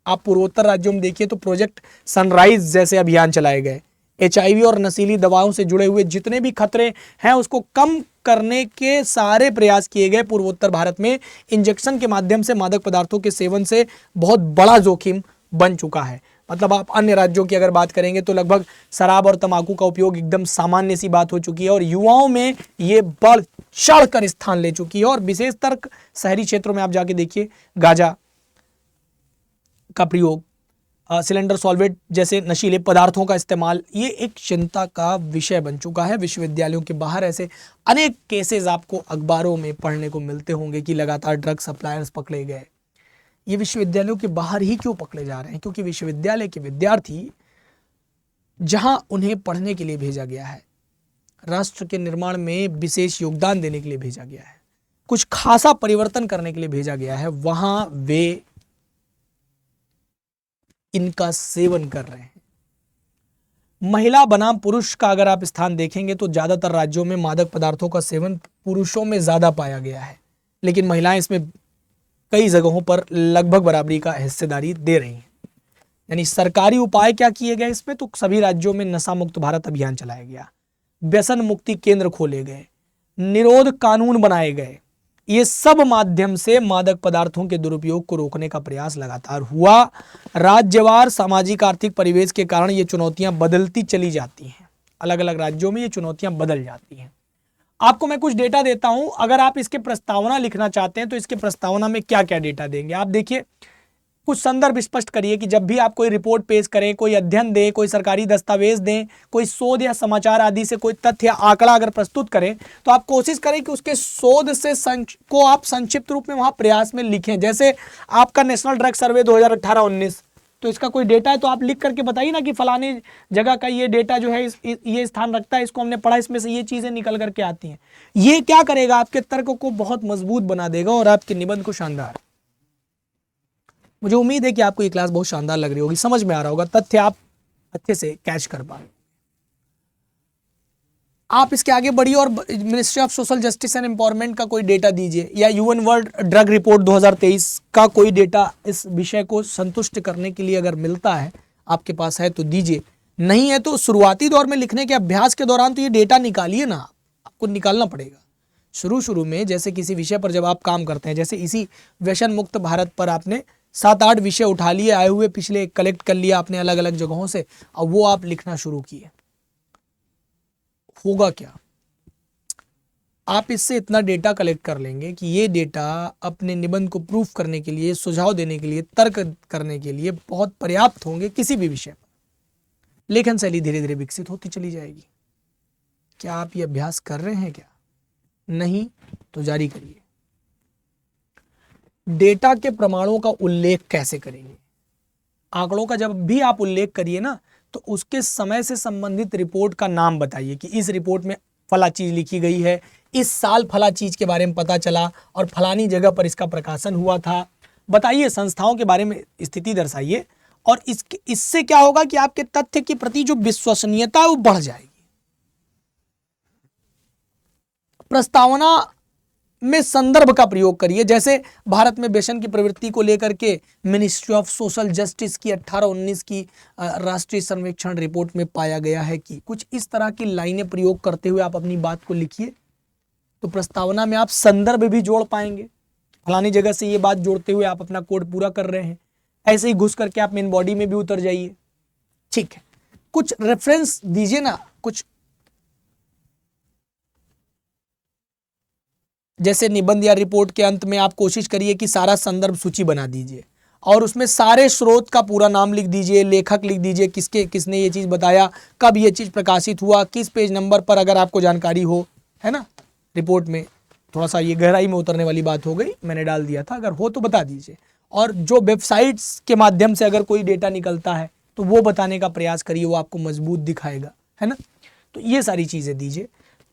Speaker 1: आप पूर्वोत्तर राज्यों में देखिए तो प्रोजेक्ट सनराइज जैसे अभियान चलाए गए। HIV और नशीली दवाओं से जुड़े हुए जितने भी खतरे हैं उसको कम करने के सारे प्रयास किए गए। पूर्वोत्तर भारत में इंजेक्शन के माध्यम से मादक पदार्थों के सेवन से बहुत बड़ा जोखिम बन चुका है। मतलब आप अन्य राज्यों की अगर बात करेंगे तो लगभग शराब और तंबाकू का उपयोग एकदम सामान्य सी बात हो चुकी है और युवाओं में ये बढ़ चढ़ कर स्थान ले चुकी है। और विशेषतर शहरी क्षेत्रों में आप जाके देखिए, गांजा का प्रयोग, सिलेंडर सॉल्वेट जैसे नशीले पदार्थों का इस्तेमाल, ये एक चिंता का विषय बन चुका है। विश्वविद्यालयों के बाहर ऐसे अनेक केसेस आपको अखबारों में पढ़ने को मिलते होंगे कि लगातार ड्रग सप्लायर्स पकड़े गए। ये विश्वविद्यालयों के बाहर ही क्यों पकड़े जा रहे हैं? क्योंकि विश्वविद्यालय के विद्यार्थी जहां उन्हें पढ़ने के लिए भेजा गया है, राष्ट्र के निर्माण में विशेष योगदान देने के लिए भेजा गया है, कुछ खासा परिवर्तन करने के लिए भेजा गया है, वहां वे इनका सेवन कर रहे हैं। महिला बनाम पुरुष का अगर आप स्थान देखेंगे तो ज्यादातर राज्यों में मादक पदार्थों का सेवन पुरुषों में ज्यादा पाया गया है, लेकिन महिलाएं इसमें कई जगहों पर लगभग बराबरी का हिस्सेदारी दे रही हैं। यानी सरकारी उपाय क्या किए गए इसमें, तो सभी राज्यों में नशा मुक्त भारत अभियान चलाया गया, व्यसन मुक्ति केंद्र खोले गए, निरोध कानून बनाए गए। ये सब माध्यम से मादक पदार्थों के दुरुपयोग को रोकने का प्रयास लगातार हुआ। राज्यवार सामाजिक आर्थिक परिवेश के कारण ये चुनौतियां बदलती चली जाती हैं, अलग अलग राज्यों में ये चुनौतियां बदल जाती हैं। आपको मैं कुछ डेटा देता हूं, अगर आप इसके प्रस्तावना लिखना चाहते हैं तो इसके प्रस्तावना में क्या क्या डेटा देंगे आप देखिए। कुछ संदर्भ स्पष्ट करिए कि जब भी आप कोई रिपोर्ट पेश करें, कोई अध्ययन दें, कोई सरकारी दस्तावेज दें, कोई शोध या समाचार आदि से कोई तथ्य या आंकड़ा अगर प्रस्तुत करें तो आप कोशिश करें कि उसके शोध से को आप संक्षिप्त रूप में वहां प्रयास में लिखें। जैसे आपका नेशनल ड्रग सर्वे 2018-19, तो इसका कोई डेटा है तो आप लिख करके बताइए ना कि फलानी जगह का ये डेटा जो है ये स्थान रखता है, इसको हमने पढ़ा, इसमें से ये चीजें निकल करके आती हैं। ये क्या करेगा, आपके तर्क को बहुत मजबूत बना देगा और आपके निबंध को शानदार। मुझे उम्मीद है कि आपको ये क्लास बहुत शानदार लग रही होगी, समझ में आ रहा होगा, तथ्य आप अच्छे से कैच कर पाए। आप इसके आगे बढ़िए और ministry of social justice and empowerment का कोई डेटा दीजिए, या यूएन वर्ल्ड ड्रग रिपोर्ट 2023 का कोई डेटा इस विषय को संतुष्ट करने के लिए अगर मिलता है, आपके पास है तो दीजिए, नहीं है तो शुरुआती दौर में लिखने के अभ्यास के दौरान तो ये डेटा निकालिए ना, आपको निकालना पड़ेगा। शुरू में जैसे किसी विषय पर जब आप काम करते हैं, जैसे इसी व्यसन मुक्त भारत पर आपने 7-8 विषय उठा लिए, आए हुए पिछले कलेक्ट कर लिया आपने अलग अलग जगहों से, अब वो आप लिखना शुरू किए। होगा क्या, आप इससे इतना डेटा कलेक्ट कर लेंगे कि ये डेटा अपने निबंध को प्रूफ करने के लिए, सुझाव देने के लिए, तर्क करने के लिए बहुत पर्याप्त होंगे। किसी भी विषय पर लेखन शैली धीरे धीरे विकसित होती चली जाएगी। क्या आप ये अभ्यास कर रहे हैं? क्या नहीं तो जारी करिए। डेटा के प्रमाणों का उल्लेख कैसे करेंगे? आंकड़ों का जब भी आप उल्लेख करिए ना, तो उसके समय से संबंधित रिपोर्ट का नाम बताइए कि इस रिपोर्ट में फला चीज लिखी गई है, इस साल फला चीज के बारे में पता चला और फलानी जगह पर इसका प्रकाशन हुआ था। बताइए, संस्थाओं के बारे में स्थिति दर्शाइए, और इससे क्या होगा कि आपके तथ्य के प्रति जो विश्वसनीयता है वो बढ़ जाएगी। प्रस्तावना में संदर्भ का प्रयोग करिए, जैसे भारत में व्यसन की प्रवृत्ति को लेकर के मिनिस्ट्री ऑफ सोशल जस्टिस की 18-19 की राष्ट्रीय सर्वेक्षण रिपोर्ट में पाया गया है कि कुछ इस तरह की लाइनें प्रयोग करते हुए आप अपनी बात को लिखिए, तो प्रस्तावना में आप संदर्भ भी जोड़ पाएंगे। फलानी जगह से ये बात जोड़ते हुए आप अपना कोड पूरा कर रहे हैं, ऐसे ही घुस करके आप मेन बॉडी में भी उतर जाइए। ठीक है, कुछ रेफरेंस दीजिए ना, कुछ जैसे निबंध या रिपोर्ट के अंत में आप कोशिश करिए कि सारा संदर्भ सूची बना दीजिए और उसमें सारे स्रोत का पूरा नाम लिख दीजिए, लेखक लिख दीजिए, किसने ये चीज़ बताया, कब ये चीज़ प्रकाशित हुआ, किस पेज नंबर पर, अगर आपको जानकारी हो, है ना। रिपोर्ट में थोड़ा सा ये गहराई में उतरने वाली बात हो गई, मैंने डाल दिया था, अगर हो तो बता दीजिए। और जो वेबसाइट्स के माध्यम से अगर कोई डेटा निकलता है तो वो बताने का प्रयास करिए, वो आपको मजबूत दिखाएगा, है ना। तो ये सारी चीज़ें दीजिए।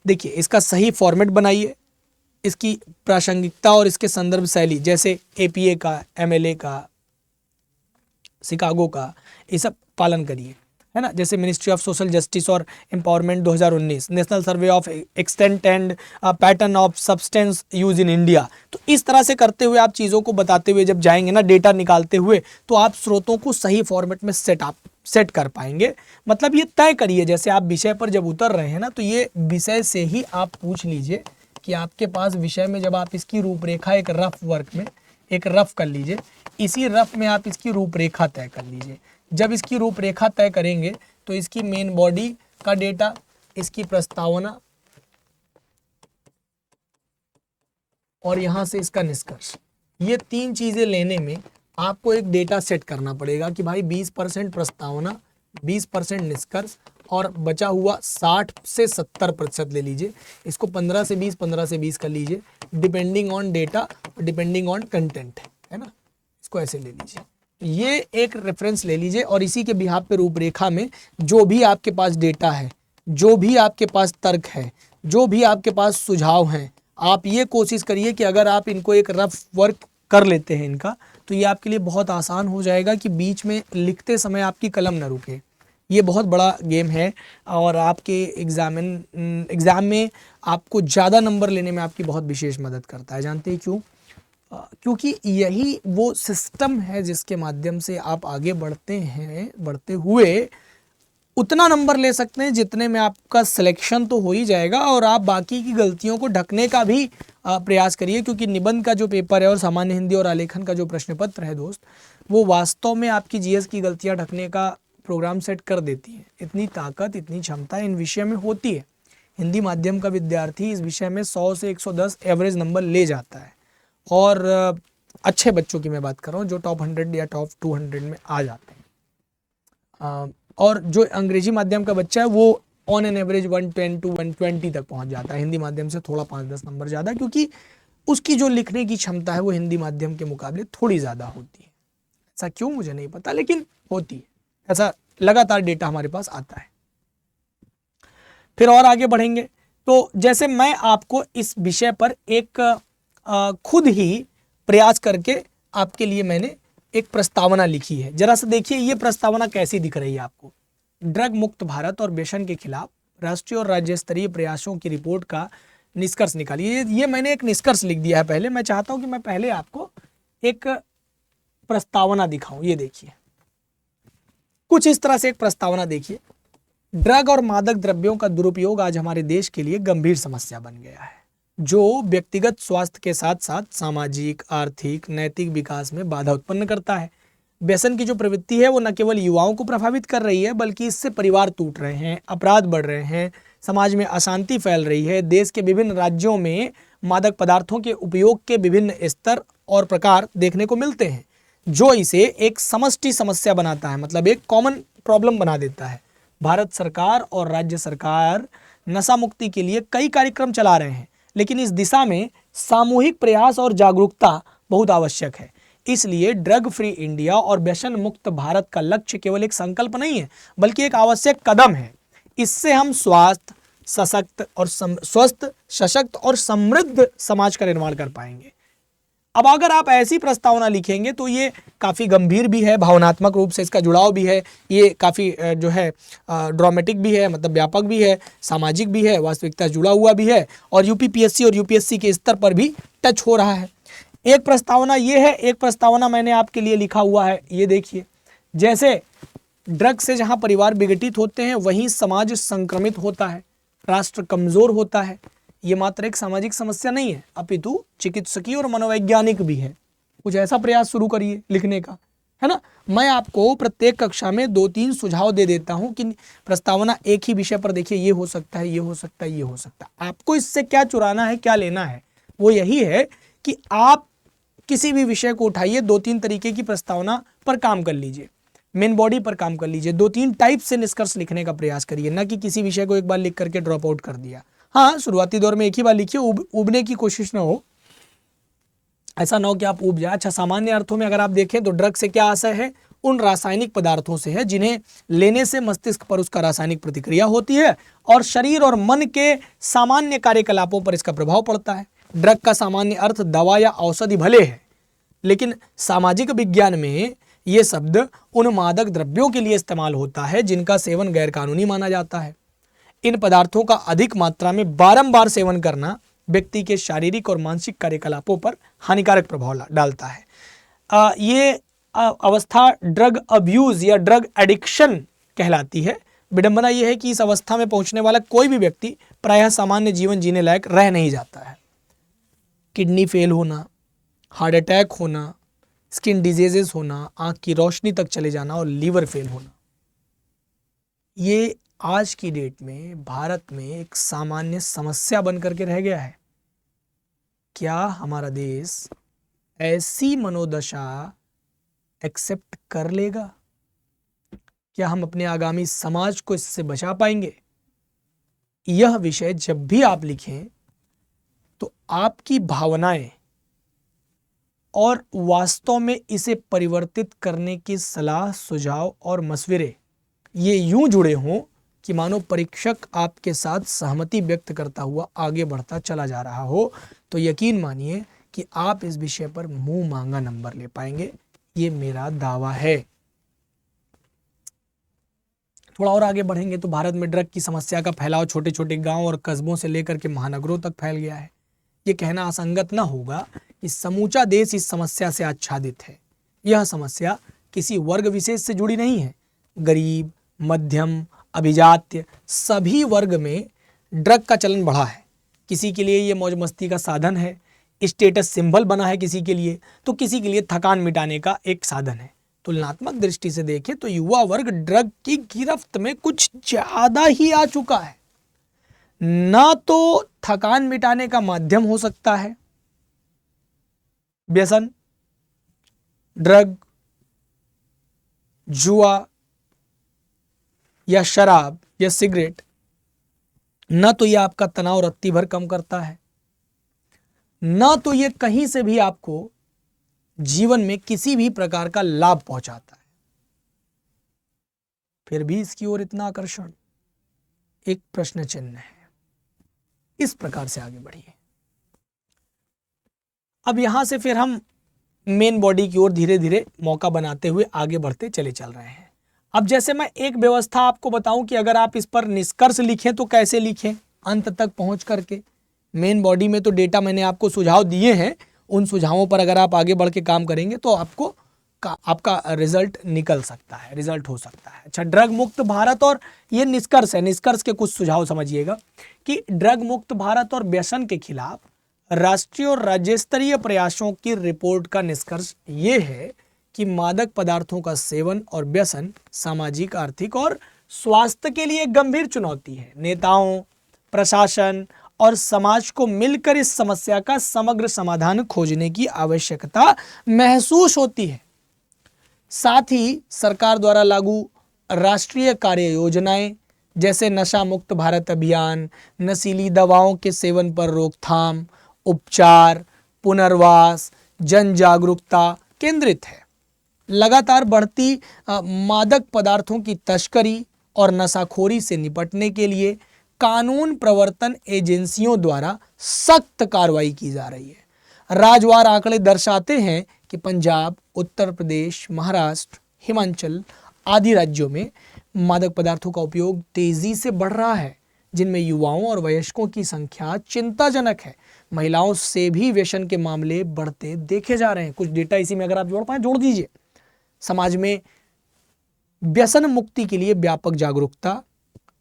Speaker 1: देखिए, इसका सही फॉर्मेट बनाइए, इसकी प्रासंगिकता और इसके संदर्भ शैली, जैसे एपीए का, एमएलए का, शिकागो का, ये सब पालन करिए, है ना। जैसे मिनिस्ट्री ऑफ सोशल जस्टिस और empowerment 2019, national survey of extent and pattern of substance use in India. तो इस तरह से करते हुए आप चीज़ों को बताते हुए जब जाएंगे ना, डेटा निकालते हुए, तो आप स्रोतों को सही फॉर्मेट में सेट कर पाएंगे। मतलब ये तय करिए, जैसे आप विषय पर जब उतर रहे हैं ना, तो ये विषय से ही आप पूछ लीजिए कि आपके पास विषय में जब आप इसकी रूपरेखा एक रफ वर्क में एक रफ कर लीजिए, इसी रफ में आप इसकी रूपरेखा तय कर लीजिए। जब इसकी रूपरेखा तय करेंगे तो इसकी मेन बॉडी का डेटा, इसकी प्रस्तावना और यहां से इसका निष्कर्ष, ये 3 चीजें लेने में आपको एक डेटा सेट करना पड़ेगा कि भाई 20% प्रस्तावना, 20% निष्कर्ष और बचा हुआ 60 से 70% ले लीजिए। इसको 15 से 20 कर लीजिए, depending on data, depending on content, है ना। इसको ऐसे ले लीजिए, ये एक रेफरेंस ले लीजिए और इसी के बिहाफ पे रूपरेखा में जो भी आपके पास डेटा है, जो भी आपके पास तर्क है, जो भी आपके पास सुझाव हैं, आप ये कोशिश करिए कि अगर आप इनको एक रफ वर्क कर लेते हैं इनका, तो ये आपके लिए बहुत आसान हो जाएगा कि बीच में लिखते समय आपकी कलम न रुके। ये बहुत बड़ा गेम है और आपके एग्ज़ाम में आपको ज़्यादा नंबर लेने में आपकी बहुत विशेष मदद करता है। जानते हैं क्यों? क्योंकि यही वो सिस्टम है जिसके माध्यम से आप आगे बढ़ते हुए उतना नंबर ले सकते हैं जितने में आपका सिलेक्शन तो हो ही जाएगा और आप बाकी की गलतियों को ढकने का भी प्रयास करिए, क्योंकि निबंध का जो पेपर है और सामान्य हिंदी और आलेखन का जो प्रश्न पत्र है दोस्त, वो वास्तव में आपकी जीएस की गलतियां ढकने का प्रोग्राम सेट कर देती है। इतनी ताकत, इतनी क्षमता इन विषय में होती है। हिंदी माध्यम का विद्यार्थी इस विषय में 100 से 110 एवरेज नंबर ले जाता है और अच्छे बच्चों की मैं बात कर रहा हूँ जो टॉप 100 या टॉप 200 में आ जाते हैं। और जो अंग्रेजी माध्यम का बच्चा है वो ऑन एन एवरेज 110 to 120 तक पहुंच जाता है, हिंदी माध्यम से थोड़ा 5-10 नंबर ज़्यादा, क्योंकि उसकी जो लिखने की क्षमता है वो हिंदी माध्यम के मुकाबले थोड़ी ज़्यादा होती है। ऐसा क्यों मुझे नहीं पता, लेकिन होती है। ऐसा लगातार डेटा हमारे पास आता है। फिर और आगे बढ़ेंगे तो जैसे मैं आपको इस विषय पर एक खुद ही प्रयास करके आपके लिए मैंने एक प्रस्तावना लिखी है। जरा सा देखिए ये प्रस्तावना कैसी दिख रही है आपको। ड्रग मुक्त भारत और व्यसन के खिलाफ राष्ट्रीय और राज्य स्तरीय प्रयासों की रिपोर्ट का निष्कर्ष निकालिए। ये मैंने एक निष्कर्ष लिख दिया है पहले। मैं चाहता हूं कि मैं पहले आपको एक प्रस्तावना दिखाऊं। ये देखिए कुछ इस तरह से एक प्रस्तावना देखिए। ड्रग और मादक द्रव्यों का दुरुपयोग आज हमारे देश के लिए गंभीर समस्या बन गया है, जो व्यक्तिगत स्वास्थ्य के साथ साथ सामाजिक, आर्थिक, नैतिक विकास में बाधा उत्पन्न करता है। व्यसन की जो प्रवृत्ति है वो न केवल युवाओं को प्रभावित कर रही है, बल्कि इससे परिवार टूट रहे हैं, अपराध बढ़ रहे हैं, समाज में अशांति फैल रही है। देश के विभिन्न राज्यों में मादक पदार्थों के उपयोग के विभिन्न स्तर और प्रकार देखने को मिलते हैं, जो इसे एक समष्टि समस्या बनाता है, मतलब एक कॉमन प्रॉब्लम बना देता है। भारत सरकार और राज्य सरकार नशा मुक्ति के लिए कई कार्यक्रम चला रहे हैं, लेकिन इस दिशा में सामूहिक प्रयास और जागरूकता बहुत आवश्यक है। इसलिए ड्रग फ्री इंडिया और व्यसन मुक्त भारत का लक्ष्य केवल एक संकल्प नहीं है, बल्कि एक आवश्यक कदम है। इससे हम स्वस्थ, सशक्त और समृद्ध समाज का निर्माण कर पाएंगे। अब अगर आप ऐसी प्रस्तावना लिखेंगे तो ये काफ़ी गंभीर भी है, भावनात्मक रूप से इसका जुड़ाव भी है, ये काफ़ी जो है ड्रामेटिक भी है, मतलब व्यापक भी है, सामाजिक भी है, वास्तविकता से जुड़ा हुआ भी है और यूपीपीएससी और यूपीएससी के स्तर पर भी टच हो रहा है। एक प्रस्तावना ये है, एक प्रस्तावना मैंने आपके लिए लिखा हुआ है। ये देखिए, जैसे ड्रग से जहाँ परिवार विघटित होते हैं वहीं समाज संक्रमित होता है, राष्ट्र कमज़ोर होता है। ये मात्र एक सामाजिक समस्या नहीं है, अपितु चिकित्सकीय और मनोवैज्ञानिक भी है। कुछ ऐसा प्रयास शुरू करिए लिखने का, है ना। मैं आपको प्रत्येक कक्षा में 2-3 सुझाव दे देता हूं कि प्रस्तावना एक ही विषय पर देखिए, ये हो सकता है, ये हो सकता है, ये हो सकता है। आपको इससे क्या चुराना है, क्या लेना है, वो यही है कि आप किसी भी विषय को उठाइए, 2-3 तरीके की प्रस्तावना पर काम कर लीजिए, मेन बॉडी पर काम कर लीजिए, 2-3 टाइप से निष्कर्ष लिखने का प्रयास करिए, ना कि किसी विषय को एक बार लिख करके ड्रॉप आउट कर दिया। हाँ, शुरुआती दौर में एक ही बार लिखिए, उबने की कोशिश ना हो, ऐसा ना हो कि आप उब जाए। अच्छा, सामान्य अर्थों में अगर आप देखें तो ड्रग से क्या आशय है, उन रासायनिक पदार्थों से है जिन्हें लेने से मस्तिष्क पर उसका रासायनिक प्रतिक्रिया होती है और शरीर और मन के सामान्य कार्यकलापों पर इसका प्रभाव पड़ता है। ड्रग का सामान्य अर्थ दवा या औषधि भले है, लेकिन सामाजिक विज्ञान में ये शब्द उन मादक द्रव्यों के लिए इस्तेमाल होता है जिनका सेवन गैरकानूनी माना जाता है। इन पदार्थों का अधिक मात्रा में बारंबार सेवन करना व्यक्ति के शारीरिक और मानसिक कार्यकलापों पर हानिकारक प्रभाव डालता है। ये अवस्था ड्रग अब्यूज या ड्रग एडिक्शन कहलाती है। विडंबना यह है कि इस अवस्था में पहुंचने वाला कोई भी व्यक्ति प्रायः सामान्य जीवन जीने लायक रह नहीं जाता है। किडनी फेल होना, हार्ट अटैक होना, स्किन डिजीजेस होना, आंख की रोशनी तक चले जाना और लीवर फेल होना, ये आज की डेट में भारत में एक सामान्य समस्या बन करके रह गया है। क्या हमारा देश ऐसी मनोदशा एक्सेप्ट कर लेगा? क्या हम अपने आगामी समाज को इससे बचा पाएंगे? यह विषय जब भी आप लिखें तो आपकी भावनाएं और वास्तव में इसे परिवर्तित करने की सलाह, सुझाव और मशवरे ये यूं जुड़े हों कि मानो परीक्षक आपके साथ सहमति व्यक्त करता हुआ आगे बढ़ता चला जा रहा हो, तो यकीन मानिए कि आप इस विषय पर मुंह मांगा नंबर ले पाएंगे। ये मेरा दावा है। थोड़ा और आगे बढ़ेंगे तो भारत में ड्रग की समस्या का फैलाव छोटे छोटे गांव और कस्बों से लेकर के महानगरों तक फैल गया है। ये कहना असंगत न होगा कि समूचा देश इस समस्या से आच्छादित है। यह समस्या किसी वर्ग विशेष से जुड़ी नहीं है। गरीब, मध्यम, अभिजात्य सभी वर्ग में ड्रग का चलन बढ़ा है। किसी के लिए ये मौज मस्ती का साधन है, स्टेटस सिंबल बना है किसी के लिए, तो किसी के लिए थकान मिटाने का एक साधन है। तुलनात्मक दृष्टि से देखें तो युवा वर्ग ड्रग की गिरफ्त में कुछ ज्यादा ही आ चुका है। ना तो थकान मिटाने का माध्यम हो सकता है व्यसन, ड्रग, जुआ या शराब या सिगरेट, ना तो यह आपका तनाव रत्ती भर कम करता है, ना तो यह कहीं से भी आपको जीवन में किसी भी प्रकार का लाभ पहुंचाता है। फिर भी इसकी ओर इतना आकर्षण, एक प्रश्न चिन्ह है। इस प्रकार से आगे बढ़िए। अब यहां से फिर हम मेन बॉडी की ओर धीरे धीरे मौका बनाते हुए आगे बढ़ते चले चल रहे हैं। अब जैसे मैं एक व्यवस्था आपको बताऊं कि अगर आप इस पर निष्कर्ष लिखें तो कैसे लिखें अंत तक पहुंच करके। मेन बॉडी में तो डेटा मैंने आपको सुझाव दिए हैं, उन सुझावों पर अगर आप आगे बढ़ के काम करेंगे तो आपका रिजल्ट निकल सकता है, रिजल्ट हो सकता है। अच्छा, ड्रग मुक्त भारत, और ये निष्कर्ष है, निष्कर्ष के कुछ सुझाव समझिएगा कि ड्रग मुक्त भारत और व्यसन के खिलाफ राष्ट्रीय और राज्य स्तरीय प्रयासों की रिपोर्ट का निष्कर्ष ये है कि मादक पदार्थों का सेवन और व्यसन सामाजिक, आर्थिक और स्वास्थ्य के लिए एक गंभीर चुनौती है। नेताओं, प्रशासन और समाज को मिलकर इस समस्या का समग्र समाधान खोजने की आवश्यकता महसूस होती है। साथ ही सरकार द्वारा लागू राष्ट्रीय कार्य योजनाएं जैसे नशा मुक्त भारत अभियान, नशीली दवाओं के सेवन पर रोकथाम, उपचार, पुनर्वास, जन जागरूकता केंद्रित है। लगातार बढ़ती मादक पदार्थों की तस्करी और नशाखोरी से निपटने के लिए कानून प्रवर्तन एजेंसियों द्वारा सख्त कार्रवाई की जा रही है। राज्यवार आंकड़े दर्शाते हैं कि पंजाब, उत्तर प्रदेश, महाराष्ट्र, हिमाचल आदि राज्यों में मादक पदार्थों का उपयोग तेजी से बढ़ रहा है, जिनमें युवाओं और वयस्कों की संख्या चिंताजनक है। महिलाओं से भी व्यसन के मामले बढ़ते देखे जा रहे हैं। कुछ डेटा इसी में अगर आप जोड़ पाए जोड़ दीजिए। समाज में व्यसन मुक्ति के लिए व्यापक जागरूकता,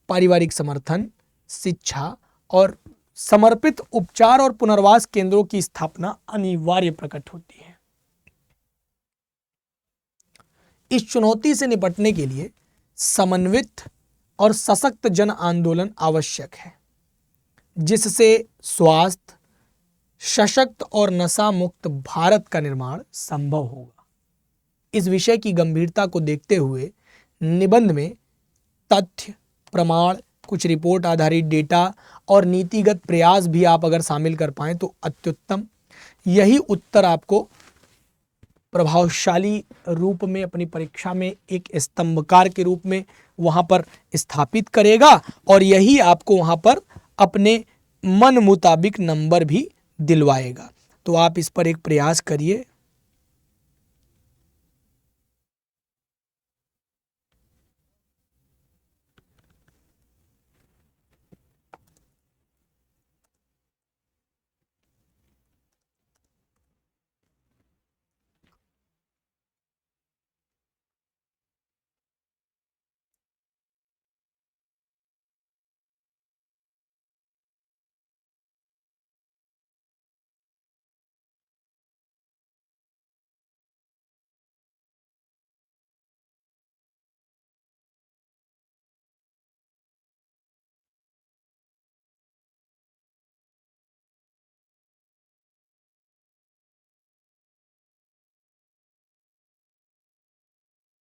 Speaker 1: पारिवारिक समर्थन, शिक्षा और समर्पित उपचार और पुनर्वास केंद्रों की स्थापना अनिवार्य प्रकट होती है। इस चुनौती से निपटने के लिए समन्वित और सशक्त जन आंदोलन आवश्यक है, जिससे स्वास्थ्य, सशक्त और नशा मुक्त भारत का निर्माण संभव होगा। इस विषय की गंभीरता को देखते हुए निबंध में तथ्य, प्रमाण, कुछ रिपोर्ट आधारित डेटा और नीतिगत प्रयास भी आप अगर शामिल कर पाएं तो अत्युत्तम। यही उत्तर आपको प्रभावशाली रूप में अपनी परीक्षा में एक स्तंभकार के रूप में वहां पर स्थापित करेगा, और यही आपको वहां पर अपने मन मुताबिक नंबर भी दिलवाएगा। तो आप इस पर एक प्रयास करिए।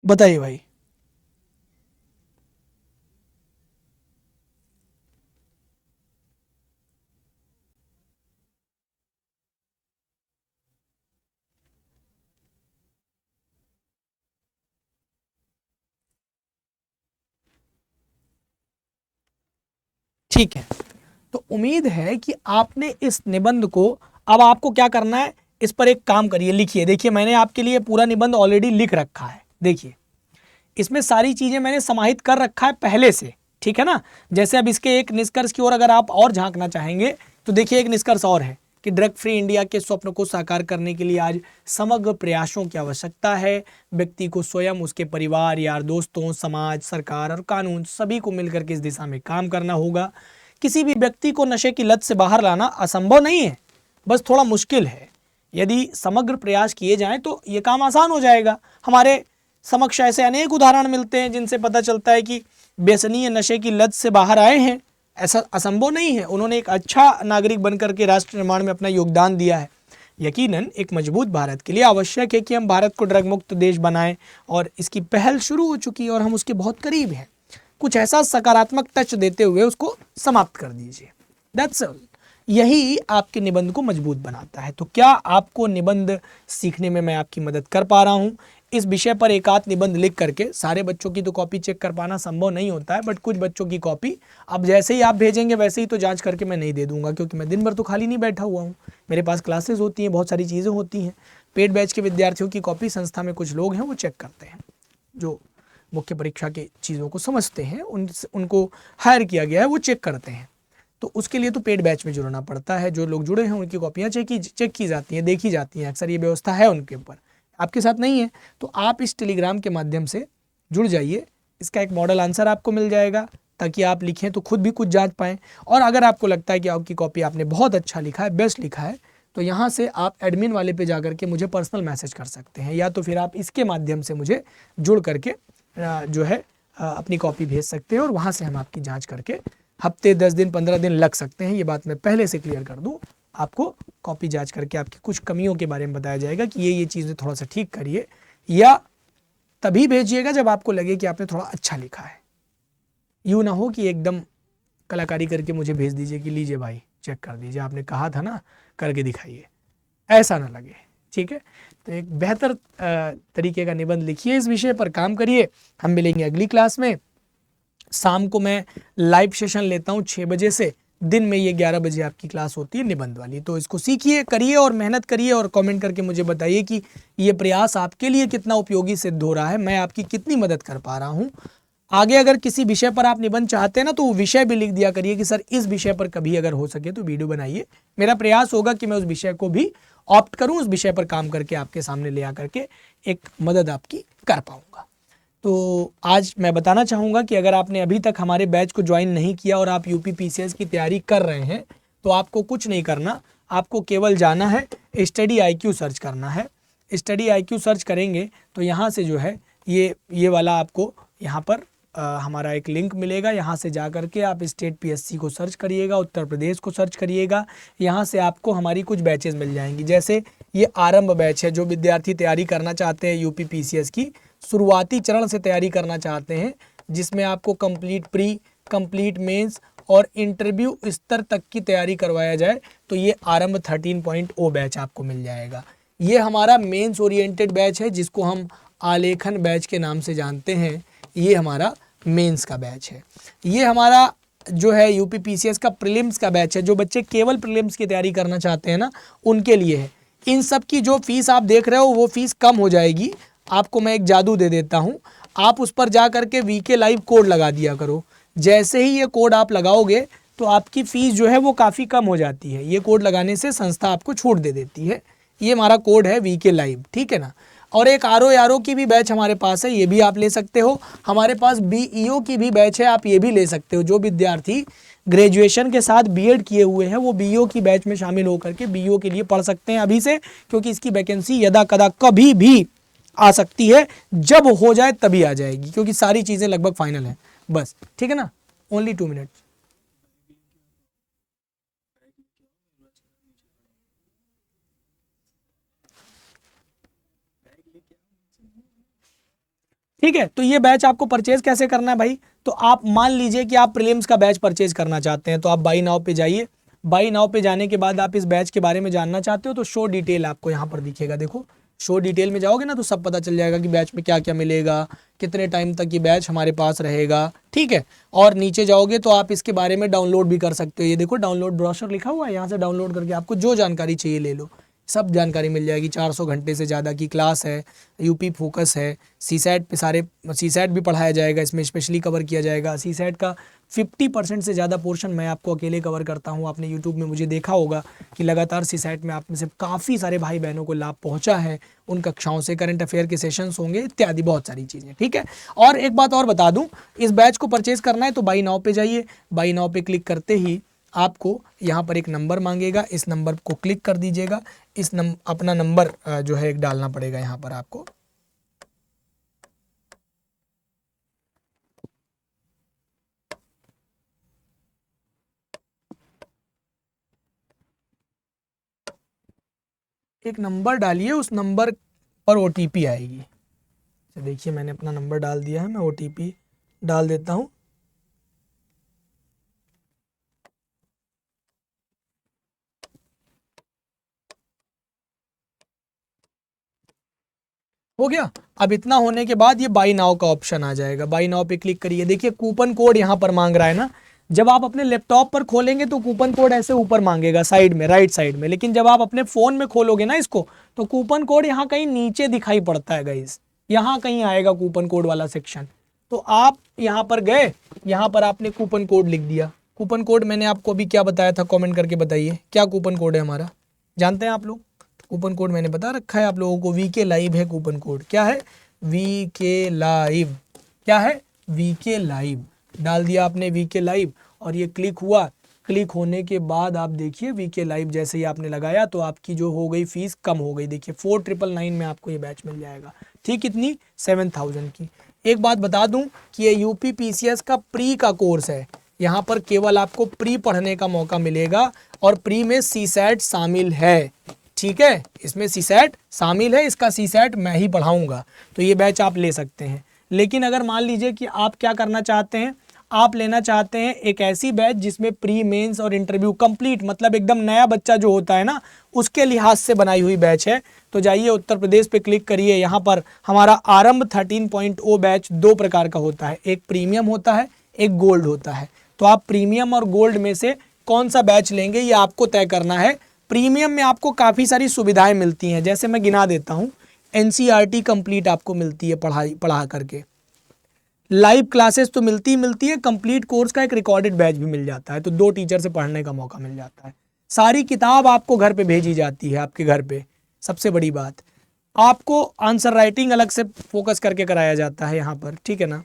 Speaker 1: बताइए भाई। ठीक है, तो उम्मीद है कि आपने इस निबंध को, अब आपको क्या करना है, इस पर एक काम करिए, लिखिए। देखिए मैंने आपके लिए पूरा निबंध ऑलरेडी लिख रखा है, देखिए इसमें सारी चीजें मैंने समाहित कर रखा है पहले से, ठीक है ना। जैसे अब इसके एक निष्कर्ष की ओर अगर आप और झांकना चाहेंगे तो देखिए एक निष्कर्ष और है कि ड्रग फ्री इंडिया के स्वप्न को साकार करने के लिए आज समग्र प्रयासों की आवश्यकता है। व्यक्ति को स्वयं, उसके परिवार, यार दोस्तों, समाज, सरकार और कानून सभी को मिलकर के इस दिशा में काम करना होगा। किसी भी व्यक्ति को नशे की लत से बाहर लाना असंभव नहीं है, बस थोड़ा मुश्किल है। यदि समग्र प्रयास किए जाएं तो ये काम आसान हो जाएगा। हमारे समक्ष ऐसे अनेक उदाहरण मिलते हैं जिनसे पता चलता है कि व्यसनीय नशे की लत से बाहर आए हैं। ऐसा असंभव नहीं है, उन्होंने एक अच्छा नागरिक बनकर के राष्ट्र निर्माण में अपना योगदान दिया है। यकीनन एक मजबूत भारत के लिए आवश्यक है कि हम भारत को ड्रग मुक्त देश बनाएं, और इसकी पहल शुरू हो चुकी है और हम उसके बहुत करीब हैं। कुछ ऐसा सकारात्मक टच देते हुए उसको समाप्त कर दीजिए। That's all. यही आपके निबंध को मजबूत बनाता है। तो क्या आपको निबंध सीखने में मैं आपकी मदद कर पा रहा हूँ? इस विषय पर एक आध निबंध लिख करके, सारे बच्चों की तो कॉपी चेक कर पाना संभव नहीं होता है, बट कुछ बच्चों की कॉपी अब जैसे ही आप भेजेंगे वैसे ही तो जांच करके मैं नहीं दे दूंगा, क्योंकि मैं दिन भर तो खाली नहीं बैठा हुआ हूँ। मेरे पास क्लासेस होती हैं, बहुत सारी चीज़ें होती हैं। पेड बैच के विद्यार्थियों की कॉपी संस्था में कुछ लोग हैं वो चेक करते हैं, जो मुख्य परीक्षा की चीज़ों को समझते हैं, उनको हायर किया गया है, वो चेक करते हैं। तो उसके लिए तो पेड बैच में जुड़ना पड़ता है। जो लोग जुड़े हैं उनकी कॉपियाँ चेक की जाती हैं, देखी जाती हैं, अक्सर ये व्यवस्था है उनके ऊपर। आपके साथ नहीं है तो आप इस टेलीग्राम के माध्यम से जुड़ जाइए। इसका एक मॉडल आंसर आपको मिल जाएगा ताकि आप लिखें तो खुद भी कुछ जांच पाएँ। और अगर आपको लगता है कि आपकी कॉपी आपने बहुत अच्छा लिखा है, बेस्ट लिखा है, तो यहाँ से आप एडमिन वाले पे जा करके मुझे पर्सनल मैसेज कर सकते हैं, या तो फिर आप इसके माध्यम से मुझे जुड़ करके जो है अपनी कॉपी भेज सकते हैं, और वहाँ से हम आपकी जाँच करके हफ्ते 10 दिन 15 दिन लग सकते हैं। ये बात मैं पहले से क्लियर कर दूँ। आपको कॉपी जांच करके आपकी कुछ कमियों के बारे में बताया जाएगा कि ये चीज़ें थोड़ा सा ठीक करिए, या तभी भेजिएगा जब आपको लगे कि आपने थोड़ा अच्छा लिखा है। यूँ ना हो कि एकदम कलाकारी करके मुझे भेज दीजिए कि लीजिए भाई चेक कर दीजिए, आपने कहा था ना करके दिखाइए, ऐसा ना लगे, ठीक है। तो एक बेहतर तरीके का निबंध लिखिए, इस विषय पर काम करिए। हम मिलेंगे अगली क्लास में। शाम को मैं लाइव सेशन लेता हूँ 6 बजे से, दिन में ये 11 बजे आपकी क्लास होती है निबंध वाली। तो इसको सीखिए, करिए और मेहनत करिए, और कमेंट करके मुझे बताइए कि ये प्रयास आपके लिए कितना उपयोगी सिद्ध हो रहा है, मैं आपकी कितनी मदद कर पा रहा हूँ। आगे अगर किसी विषय पर आप निबंध चाहते हैं ना, तो वो विषय भी लिख दिया करिए कि सर इस विषय पर कभी अगर हो सके तो वीडियो बनाइए। मेरा प्रयास होगा कि मैं उस विषय को भी ऑप्ट करूँ, उस विषय पर काम करके आपके सामने ले आकर के एक मदद आपकी कर पाऊँगा। तो आज मैं बताना चाहूँगा कि अगर आपने अभी तक हमारे बैच को ज्वाइन नहीं किया और आप यूपी पीसीएस की तैयारी कर रहे हैं, तो आपको कुछ नहीं करना, आपको केवल जाना है स्टडी IQ सर्च करना है। स्टडी IQ सर्च करेंगे तो यहाँ से जो है ये वाला आपको यहाँ पर हमारा एक लिंक मिलेगा। यहाँ से जा कर के आप स्टेट PSC को सर्च करिएगा, उत्तर प्रदेश को सर्च करिएगा। यहाँ से आपको हमारी कुछ बैचेज़ मिल जाएंगी। जैसे ये आरंभ बैच है, जो विद्यार्थी तैयारी करना चाहते हैं यूपी पीसीएस की, शुरुआती चरण से तैयारी करना चाहते हैं, जिसमें आपको कंप्लीट प्री, कंप्लीट मेंस और इंटरव्यू स्तर तक की तैयारी करवाया जाए, तो ये आरंभ 13.0 बैच आपको मिल जाएगा। ये हमारा मेंस ओरिएंटेड बैच है, जिसको हम आलेखन बैच के नाम से जानते हैं। ये हमारा मेंस का बैच है। ये हमारा जो है यूपी पीसीएस का प्रीलिम्स का बैच है। जो बच्चे केवल प्रीलिम्स की तैयारी करना चाहते हैं ना, उनके लिए है। इन सब की जो फीस आप देख रहे हो वो फीस कम हो जाएगी। आपको मैं एक जादू दे देता हूँ, आप उस पर जा करके VK लाइव कोड लगा दिया करो। जैसे ही ये कोड आप लगाओगे तो आपकी फ़ीस जो है वो काफ़ी कम हो जाती है। ये कोड लगाने से संस्था आपको छूट दे देती है। ये हमारा कोड है VK लाइव, ठीक है ना। और एक RO की भी बैच हमारे पास है, ये भी आप ले सकते हो। हमारे पास BEO की भी बैच है, आप ये भी ले सकते हो। जो विद्यार्थी ग्रेजुएशन के साथ B.Ed किए हुए हैं वो BEO की बैच में शामिल होकर के BEO के लिए पढ़ सकते हैं अभी से, क्योंकि इसकी वैकेंसी यदा कदा कभी भी आ सकती है, जब हो जाए तभी आ जाएगी, क्योंकि सारी चीज़ें लगभग फाइनल हैं। बस ठीक है ना, ओनली 2 मिनट। ठीक है, तो ये बैच आपको परचेज कैसे करना है भाई? तो आप मान लीजिए कि आप प्रीलिम्स का बैच परचेज करना चाहते हैं, तो आप बाई नाउ पे जाइए। बाई नाउ पे जाने के बाद आप इस बैच के बारे में जानना चाहते हो तो शो डिटेल आपको यहाँ पर दिखेगा। देखो शो डिटेल में जाओगे ना तो सब पता चल जाएगा कि बैच में क्या क्या मिलेगा, कितने टाइम तक ये बैच हमारे पास रहेगा, ठीक है। और नीचे जाओगे तो आप इसके बारे में डाउनलोड भी कर सकते हो। ये देखो डाउनलोड ब्रोशर लिखा हुआ है, यहाँ से डाउनलोड करके आपको जो जानकारी चाहिए ले लो। सब जानकारी मिल जाएगी। 400 घंटे से ज़्यादा की क्लास है, यूपी फोकस है, सीसैट पे सारे सीसैट भी पढ़ाया जाएगा, इसमें स्पेशली कवर किया जाएगा। सीसैट का 50% से ज़्यादा पोर्शन मैं आपको अकेले कवर करता हूँ। आपने यूट्यूब में मुझे देखा होगा कि लगातार सीसैट में आप में से काफ़ी सारे भाई बहनों को लाभ पहुँचा है उन कक्षाओं से। करंट अफेयर के सेशंस होंगे इत्यादि बहुत सारी चीज़ें, ठीक है। और एक बात और बता दूँ, इस बैच को परचेज़ करना है तो बाई नाउ पे जाइए। बाई नाउ पे क्लिक करते ही आपको यहाँ पर एक नंबर मांगेगा, इस नंबर को क्लिक कर दीजिएगा। अपना नंबर जो है एक डालना पड़ेगा यहाँ पर आपको। एक नंबर डालिए, उस नंबर पर OTP आएगी। तो देखिए मैंने अपना नंबर डाल दिया है, मैं OTP डाल देता हूँ। हो गया। अब इतना होने के बाद ये बाई नाउ का ऑप्शन आ जाएगा। बाई नाउ पे क्लिक करिए। देखिए कूपन कोड यहाँ पर मांग रहा है ना। जब आप अपने लैपटॉप पर खोलेंगे तो कूपन कोड ऐसे ऊपर मांगेगा साइड में, राइट साइड में, लेकिन जब आप अपने फ़ोन में खोलोगे ना इसको तो कूपन कोड यहाँ कहीं नीचे दिखाई पड़ता है गाइस, यहाँ कहीं आएगा कूपन कोड वाला सेक्शन। तो आप यहाँ पर गए, यहाँ पर आपने कूपन कोड लिख दिया। कूपन कोड मैंने आपको अभी क्या बताया था, कमेंट करके बताइए क्या कूपन कोड है हमारा, जानते हैं आप लोग? कूपन कोड मैंने बता रखा है आप लोगों को, VK लाइव है कूपन कोड। क्या है? VK live. क्या है? VK live. डाल दिया आपने VK लाइव और ये क्लिक हुआ। क्लिक होने के बाद आप देखिए VK लाइव जैसे ही आपने लगाया तो आपकी जो हो गई फीस कम हो गई। देखिए 4999 में आपको ये बैच मिल जाएगा। ठीक, कितनी? 7000 की। एक बात बता दूं कि ये UP PCS का प्री का कोर्स है। यहाँ पर केवल आपको प्री पढ़ने का मौका मिलेगा और प्री में सीसैट शामिल है। ठीक है, इसमें सीसैट शामिल है, इसका सीसैट मैं ही पढ़ाऊंगा, तो ये बैच आप ले सकते हैं। लेकिन अगर मान लीजिए कि आप क्या करना चाहते हैं, आप लेना चाहते हैं एक ऐसी बैच जिसमें प्री मेंस और इंटरव्यू कंप्लीट, मतलब एकदम नया बच्चा जो होता है ना उसके लिहाज से बनाई हुई बैच है, तो जाइए उत्तर प्रदेश पे क्लिक करिए। यहाँ पर हमारा आरंभ 13.0 बैच 2 प्रकार का होता है, एक प्रीमियम होता है, एक गोल्ड होता है। तो आप प्रीमियम और गोल्ड में से कौन सा बैच लेंगे ये आपको तय करना है। प्रीमियम में आपको काफ़ी सारी सुविधाएं मिलती हैं, जैसे मैं गिना देता हूं। NCERT कंप्लीट आपको मिलती है पढ़ा करके, लाइव क्लासेस तो मिलती ही मिलती है, कंप्लीट कोर्स का एक रिकॉर्डेड बैच भी मिल जाता है, तो 2 टीचर से पढ़ने का मौका मिल जाता है। सारी किताब आपको घर पे भेजी जाती है, आपके घर पे। सबसे बड़ी बात, आपको आंसर राइटिंग अलग से फोकस करके कराया जाता है यहाँ पर, ठीक है ना।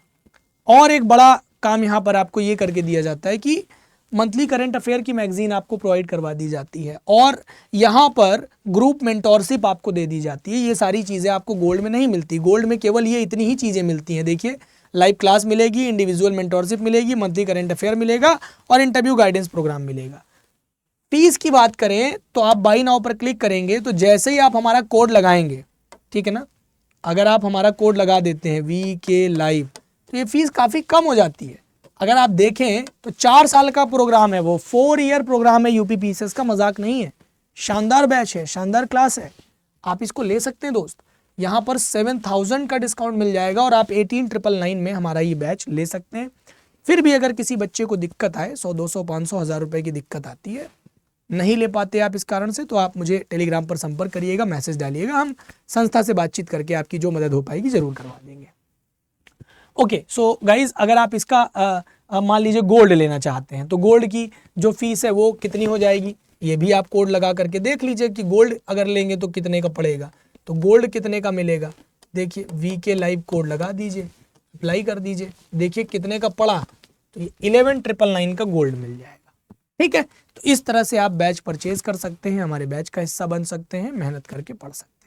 Speaker 1: और एक बड़ा काम यहाँ पर आपको ये करके दिया जाता है कि मंथली करंट अफेयर की मैगजीन आपको प्रोवाइड करवा दी जाती है और यहाँ पर ग्रुप मेंटोरशिप आपको दे दी जाती है। ये सारी चीज़ें आपको गोल्ड में नहीं मिलती। गोल्ड में केवल ये इतनी ही चीज़ें मिलती हैं। देखिए, लाइव क्लास मिलेगी, इंडिविजुअल मेंटोरशिप मिलेगी, मंथली करंट अफेयर मिलेगा और इंटरव्यू गाइडेंस प्रोग्राम मिलेगा। फीस की बात करें तो आप बाई नाउ पर क्लिक करेंगे तो जैसे ही आप हमारा कोड लगाएंगे, ठीक है ना, अगर आप हमारा कोड लगा देते हैं VK लाइव तो ये फीस काफ़ी कम हो जाती है। अगर आप देखें तो 4 साल का प्रोग्राम है, वो 4 ईयर प्रोग्राम है UP PCS का, मजाक नहीं है। शानदार बैच है, शानदार क्लास है, आप इसको ले सकते हैं दोस्त। यहाँ पर 7000 का डिस्काउंट मिल जाएगा और आप 18999 में हमारा ये बैच ले सकते हैं। फिर भी अगर किसी बच्चे को दिक्कत आए, 100 200 500 1000 रुपए की दिक्कत आती है, नहीं ले पाते आप इस कारण से, तो आप मुझे टेलीग्राम पर संपर्क करिएगा, मैसेज डालिएगा, हम संस्था से बातचीत करके आपकी जो मदद हो पाएगी जरूर करवा देंगे। ओके, सो गाइज, अगर आप इसका मान लीजिए गोल्ड लेना चाहते हैं तो गोल्ड की जो फीस है वो कितनी हो जाएगी, ये भी आप कोड लगा करके देख लीजिए कि गोल्ड अगर लेंगे तो कितने का पड़ेगा। तो गोल्ड कितने का मिलेगा, देखिए VK लाइव कोड लगा दीजिए, अप्लाई कर दीजिए, देखिए कितने का पड़ा, तो ये 11999 का गोल्ड मिल जाएगा। ठीक है, तो इस तरह से आप बैच परचेज कर सकते हैं, हमारे बैच का हिस्सा बन सकते हैं, मेहनत करके पढ़ सकते हैं।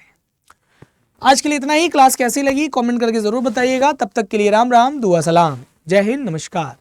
Speaker 1: आज के लिए इतना ही। क्लास कैसी लगी कमेंट करके जरूर बताइएगा। तब तक के लिए राम राम, दुआ सलाम, जय हिंद, नमस्कार।